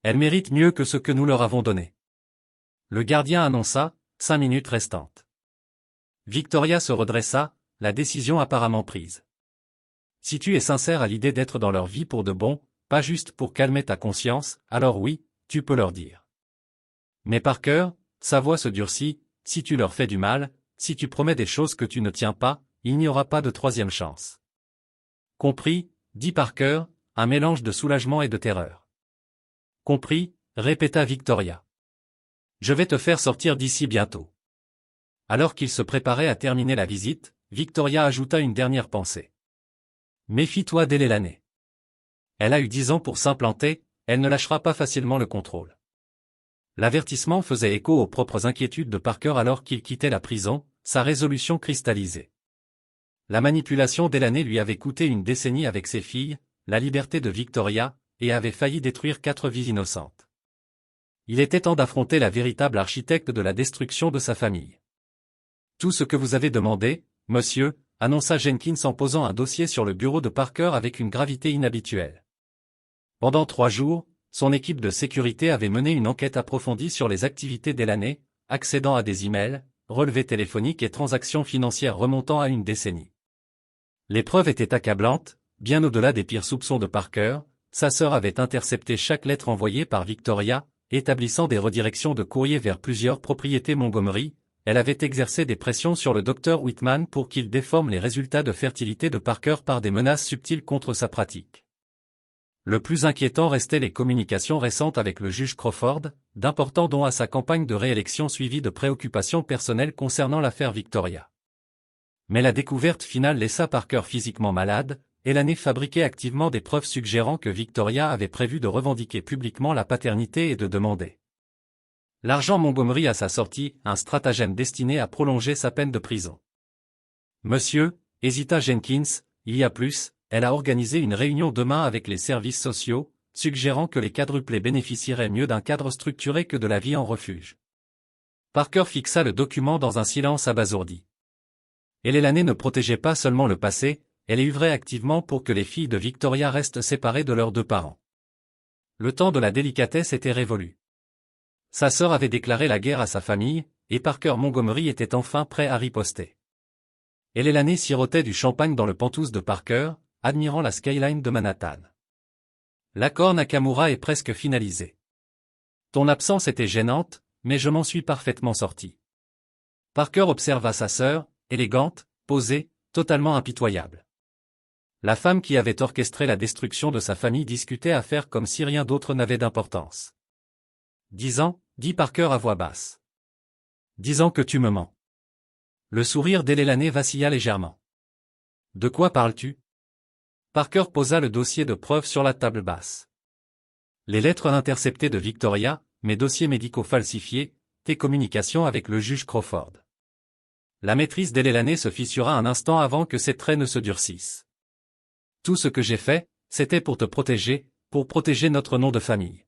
Elle mérite mieux que ce que nous leur avons donné. Le gardien annonça, 5 minutes restantes. Victoria se redressa, la décision apparemment prise. Si tu es sincère à l'idée d'être dans leur vie pour de bon, pas juste pour calmer ta conscience, alors oui, tu peux leur dire. Mais Parker, sa voix se durcit, si tu leur fais du mal, si tu promets des choses que tu ne tiens pas, il n'y aura pas de troisième chance. Compris, dit Parker, un mélange de soulagement et de terreur. Compris, répéta Victoria. Je vais te faire sortir d'ici bientôt. Alors qu'il se préparait à terminer la visite, Victoria ajouta une dernière pensée. Méfie-toi d'Elelane. Elle a eu 10 ans pour s'implanter, elle ne lâchera pas facilement le contrôle. L'avertissement faisait écho aux propres inquiétudes de Parker alors qu'il quittait la prison, sa résolution cristallisée. La manipulation d'Elane lui avait coûté une décennie avec ses filles, la liberté de Victoria, et avait failli détruire 4 vies innocentes. Il était temps d'affronter la véritable architecte de la destruction de sa famille. Tout ce que vous avez demandé, monsieur, annonça Jenkins en posant un dossier sur le bureau de Parker avec une gravité inhabituelle. Pendant 3 jours, son équipe de sécurité avait mené une enquête approfondie sur les activités d'Elane, accédant à des emails, relevés téléphoniques et transactions financières remontant à une décennie. Les preuves étaient accablantes, bien au-delà des pires soupçons de Parker. Sa sœur avait intercepté chaque lettre envoyée par Victoria, établissant des redirections de courrier vers plusieurs propriétés Montgomery. Elle avait exercé des pressions sur le docteur Whitman pour qu'il déforme les résultats de fertilité de Parker par des menaces subtiles contre sa pratique. Le plus inquiétant restait les communications récentes avec le juge Crawford, d'importants dons à sa campagne de réélection suivie de préoccupations personnelles concernant l'affaire Victoria. Mais la découverte finale laissa Parker physiquement malade, et Elane fabriquait activement des preuves suggérant que Victoria avait prévu de revendiquer publiquement la paternité et de demander L'agent Montgomery à sa sortie, un stratagème destiné à prolonger sa peine de prison. Monsieur, hésita Jenkins, il y a plus, elle a organisé une réunion demain avec les services sociaux, suggérant que les quadruplés bénéficieraient mieux d'un cadre structuré que de la vie en refuge. Parker fixa le document dans un silence abasourdi. Ellelaney ne protégeait pas seulement le passé, elle œuvrait activement pour que les filles de Victoria restent séparées de leurs deux parents. Le temps de la délicatesse était révolu. Sa sœur avait déclaré la guerre à sa famille, et Parker Montgomery était enfin prêt à riposter. Ellelaney sirotait du champagne dans le pantouse de Parker, admirant la skyline de Manhattan. L'accord Nakamura est presque finalisé. Ton absence était gênante, mais je m'en suis parfaitement sorti. Parker observa sa sœur, élégante, posée, totalement impitoyable. La femme qui avait orchestré la destruction de sa famille discutait à faire comme si rien d'autre n'avait d'importance. 10 ans, dit Parker à voix basse. 10 ans que tu me mens. Le sourire d'Ellelaney vacilla légèrement. De quoi parles-tu? Parker posa le dossier de preuves sur la table basse. Les lettres interceptées de Victoria, mes dossiers médicaux falsifiés, tes communications avec le juge Crawford. La maîtrise d'Ellelaney se fissura un instant avant que ses traits ne se durcissent. Tout ce que j'ai fait, c'était pour te protéger, pour protéger notre nom de famille.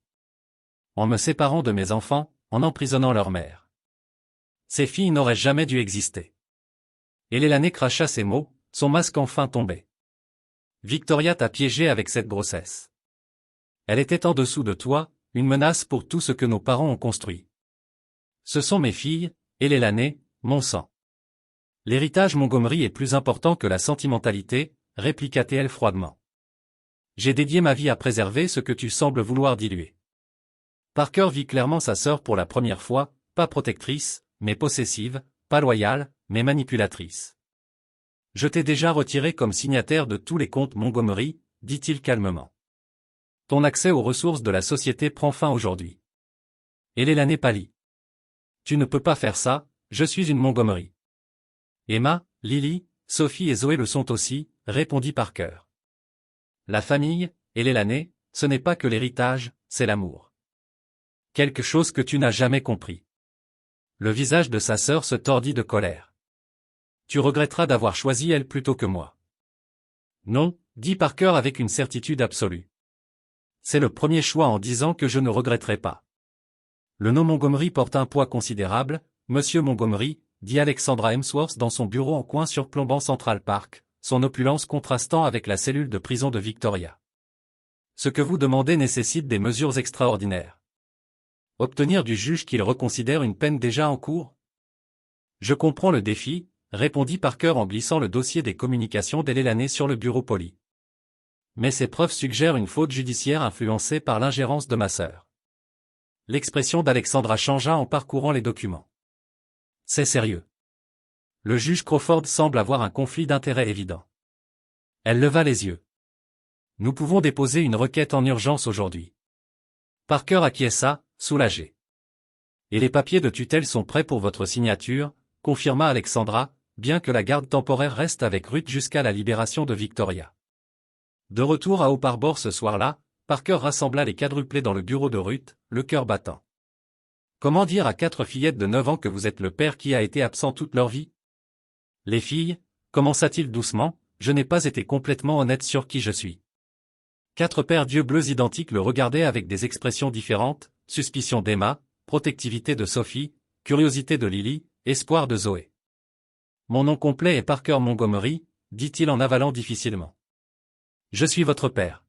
En me séparant de mes enfants, en emprisonnant leur mère. Ces filles n'auraient jamais dû exister. Ellelaney cracha ces mots, son masque enfin tombé. Victoria t'a piégé avec cette grossesse. Elle était en dessous de toi, une menace pour tout ce que nos parents ont construit. Ce sont mes filles, Ellelaney, mon sang. L'héritage Montgomery est plus important que la sentimentalité, répliqua-t-elle froidement. J'ai dédié ma vie à préserver ce que tu sembles vouloir diluer. Parker vit clairement sa sœur pour la première fois, pas protectrice, mais possessive, pas loyale, mais manipulatrice. Je t'ai déjà retiré comme signataire de tous les comptes Montgomery, dit-il calmement. Ton accès aux ressources de la société prend fin aujourd'hui. Ellelaney pâlit. Tu ne peux pas faire ça, je suis une Montgomery. Emma, Lily, Sophie et Zoé le sont aussi, répondit Parker. La famille, Ellelaney, ce n'est pas que l'héritage, c'est l'amour. Quelque chose que tu n'as jamais compris. Le visage de sa sœur se tordit de colère. Tu regretteras d'avoir choisi elle plutôt que moi. Non, dit Parker avec une certitude absolue. C'est le premier choix en 10 ans que je ne regretterai pas. Le nom Montgomery porte un poids considérable, Monsieur Montgomery, dit Alexandra Hemsworth dans son bureau en coin surplombant Central Park, son opulence contrastant avec la cellule de prison de Victoria. Ce que vous demandez nécessite des mesures extraordinaires. Obtenir du juge qu'il reconsidère une peine déjà en cours? Je comprends le défi, répondit Parker en glissant le dossier des communications d'Ellelaney sur le bureau poli. Mais ces preuves suggèrent une faute judiciaire influencée par l'ingérence de ma sœur. L'expression d'Alexandra changea en parcourant les documents. C'est sérieux. Le juge Crawford semble avoir un conflit d'intérêts évident. Elle leva les yeux. Nous pouvons déposer une requête en urgence aujourd'hui. Parker acquiesça, soulagé. Et les papiers de tutelle sont prêts pour votre signature, confirma Alexandra, bien que la garde temporaire reste avec Ruth jusqu'à la libération de Victoria. De retour à Hope Harbor ce soir-là, Parker rassembla les quadruplés dans le bureau de Ruth, le cœur battant. Comment dire à 4 fillettes de 9 ans que vous êtes le père qui a été absent toute leur vie? Les filles, commença-t-il doucement, je n'ai pas été complètement honnête sur qui je suis. 4 paires d'yeux bleus identiques le regardaient avec des expressions différentes, suspicion d'Emma, protectivité de Sophie, curiosité de Lily, espoir de Zoé. Mon nom complet est Parker Montgomery, dit-il en avalant difficilement. Je suis votre père.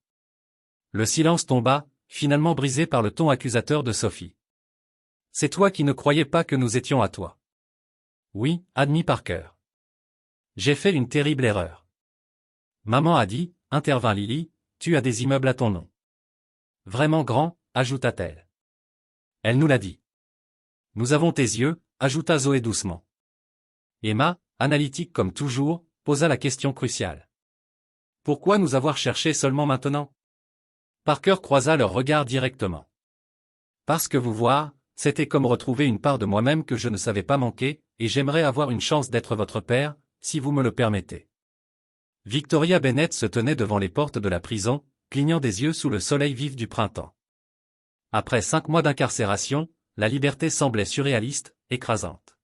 Le silence tomba, finalement brisé par le ton accusateur de Sophie. C'est toi qui ne croyais pas que nous étions à toi. Oui, admit Parker. J'ai fait une terrible erreur. Maman a dit, intervint Lily, tu as des immeubles à ton nom. Vraiment grand, ajouta-t-elle. Elle nous l'a dit. Nous avons tes yeux, ajouta Zoé doucement. Emma, analytique comme toujours, posa la question cruciale. Pourquoi nous avoir cherché seulement maintenant? Parker croisa leur regard directement. Parce que vous voir, c'était comme retrouver une part de moi-même que je ne savais pas manquer, et j'aimerais avoir une chance d'être votre père, si vous me le permettez. Victoria Bennett se tenait devant les portes de la prison, clignant des yeux sous le soleil vif du printemps. Après 5 mois d'incarcération, la liberté semblait surréaliste, écrasante.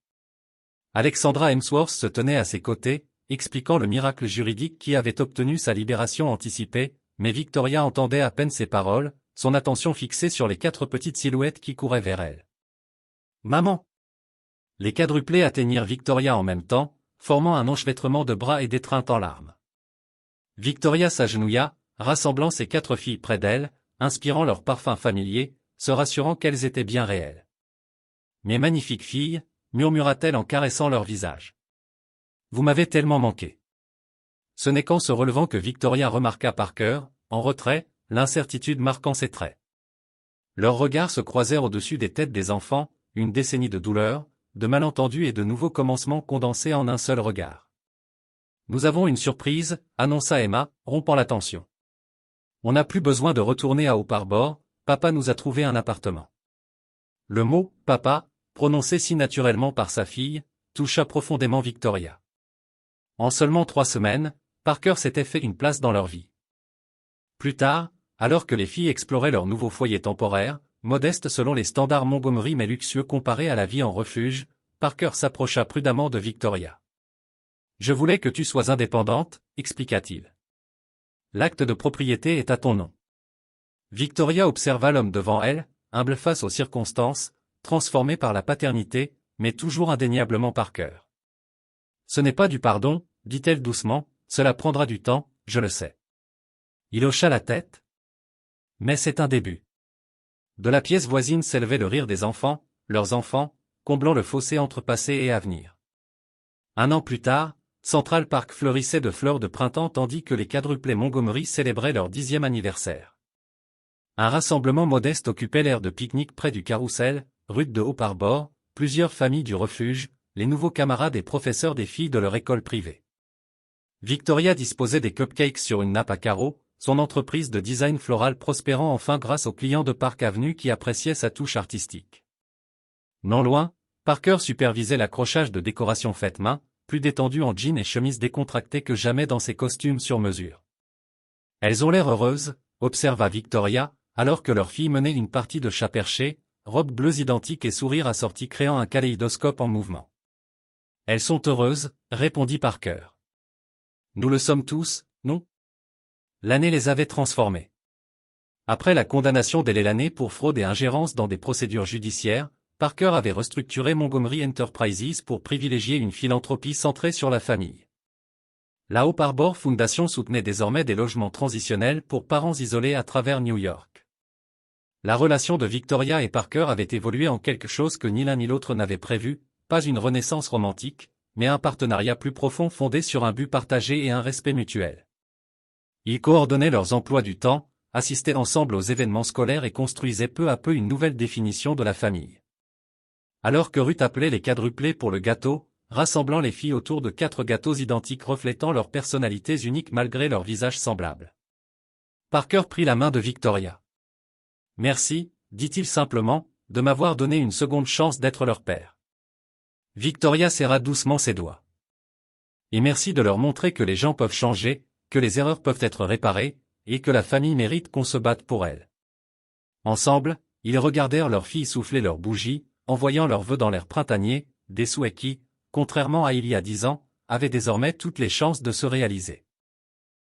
Alexandra Hemsworth se tenait à ses côtés, expliquant le miracle juridique qui avait obtenu sa libération anticipée, mais Victoria entendait à peine ses paroles, son attention fixée sur les 4 petites silhouettes qui couraient vers elle. « Maman !» Les quadruplés atteignirent Victoria en même temps, formant un enchevêtrement de bras et d'étreintes en larmes. Victoria s'agenouilla, rassemblant ses 4 filles près d'elle, inspirant leur parfum familier, se rassurant qu'elles étaient bien réelles. « Mes magnifiques filles !» murmura-t-elle en caressant leur visage. « Vous m'avez tellement manqué. » Ce n'est qu'en se relevant que Victoria remarqua Parker, en retrait, l'incertitude marquant ses traits. Leurs regards se croisèrent au-dessus des têtes des enfants, une décennie de douleurs, de malentendus et de nouveaux commencements condensés en un seul regard. « Nous avons une surprise, » annonça Emma, rompant la tension. « On n'a plus besoin de retourner à Hope Harbor, papa nous a trouvé un appartement. » Le mot « papa », prononcé si naturellement par sa fille, toucha profondément Victoria. En seulement 3 semaines, Parker s'était fait une place dans leur vie. Plus tard, alors que les filles exploraient leur nouveau foyer temporaire, modeste selon les standards Montgomery mais luxueux comparé à la vie en refuge, Parker s'approcha prudemment de Victoria. « Je voulais que tu sois indépendante, » expliqua-t-il. « L'acte de propriété est à ton nom. » Victoria observa l'homme devant elle, humble face aux circonstances, transformé par la paternité, mais toujours indéniablement Parker. « Ce n'est pas du pardon, » dit-elle doucement, « cela prendra du temps, je le sais. » Il hocha la tête. « Mais c'est un début. » De la pièce voisine s'élevait le rire des enfants, leurs enfants, comblant le fossé entre passé et avenir. 1 an plus tard, Central Park fleurissait de fleurs de printemps tandis que les quadruplés Montgomery célébraient leur 10e anniversaire. Un rassemblement modeste occupait l'aire de pique-nique près du carrousel, rue de Hope Harbor, plusieurs familles du refuge, les nouveaux camarades et professeurs des filles de leur école privée. Victoria disposait des cupcakes sur une nappe à carreaux, son entreprise de design floral prospérant enfin grâce aux clients de Park Avenue qui appréciaient sa touche artistique. Non loin, Parker supervisait l'accrochage de décorations faites main, plus détendu en jeans et chemise décontractée que jamais dans ses costumes sur mesure. « Elles ont l'air heureuses », observa Victoria, alors que leur fille menait une partie de chat perché, robes bleues identiques et sourires assortis créant un kaléidoscope en mouvement. « Elles sont heureuses », répondit Parker. « Nous le sommes tous, non ? L'année les avait transformées. » Après la condamnation d'Elelane pour fraude et ingérence dans des procédures judiciaires, Parker avait restructuré Montgomery Enterprises pour privilégier une philanthropie centrée sur la famille. La Hope Harbor Foundation soutenait désormais des logements transitionnels pour parents isolés à travers New York. La relation de Victoria et Parker avait évolué en quelque chose que ni l'un ni l'autre n'avait prévu, pas une renaissance romantique, mais un partenariat plus profond fondé sur un but partagé et un respect mutuel. Ils coordonnaient leurs emplois du temps, assistaient ensemble aux événements scolaires et construisaient peu à peu une nouvelle définition de la famille. Alors que Ruth appelait les quadruplés pour le gâteau, rassemblant les filles autour de 4 gâteaux identiques reflétant leurs personnalités uniques malgré leurs visages semblables. Parker prit la main de Victoria. « Merci, » dit-il simplement, « de m'avoir donné une seconde chance d'être leur père. » Victoria serra doucement ses doigts. « Et merci de leur montrer que les gens peuvent changer, que les erreurs peuvent être réparées, et que la famille mérite qu'on se batte pour elle. » Ensemble, ils regardèrent leur fille souffler leurs bougies, envoyant leurs vœux dans l'air printanier, des souhaits qui, contrairement à il y a 10 ans, avaient désormais toutes les chances de se réaliser.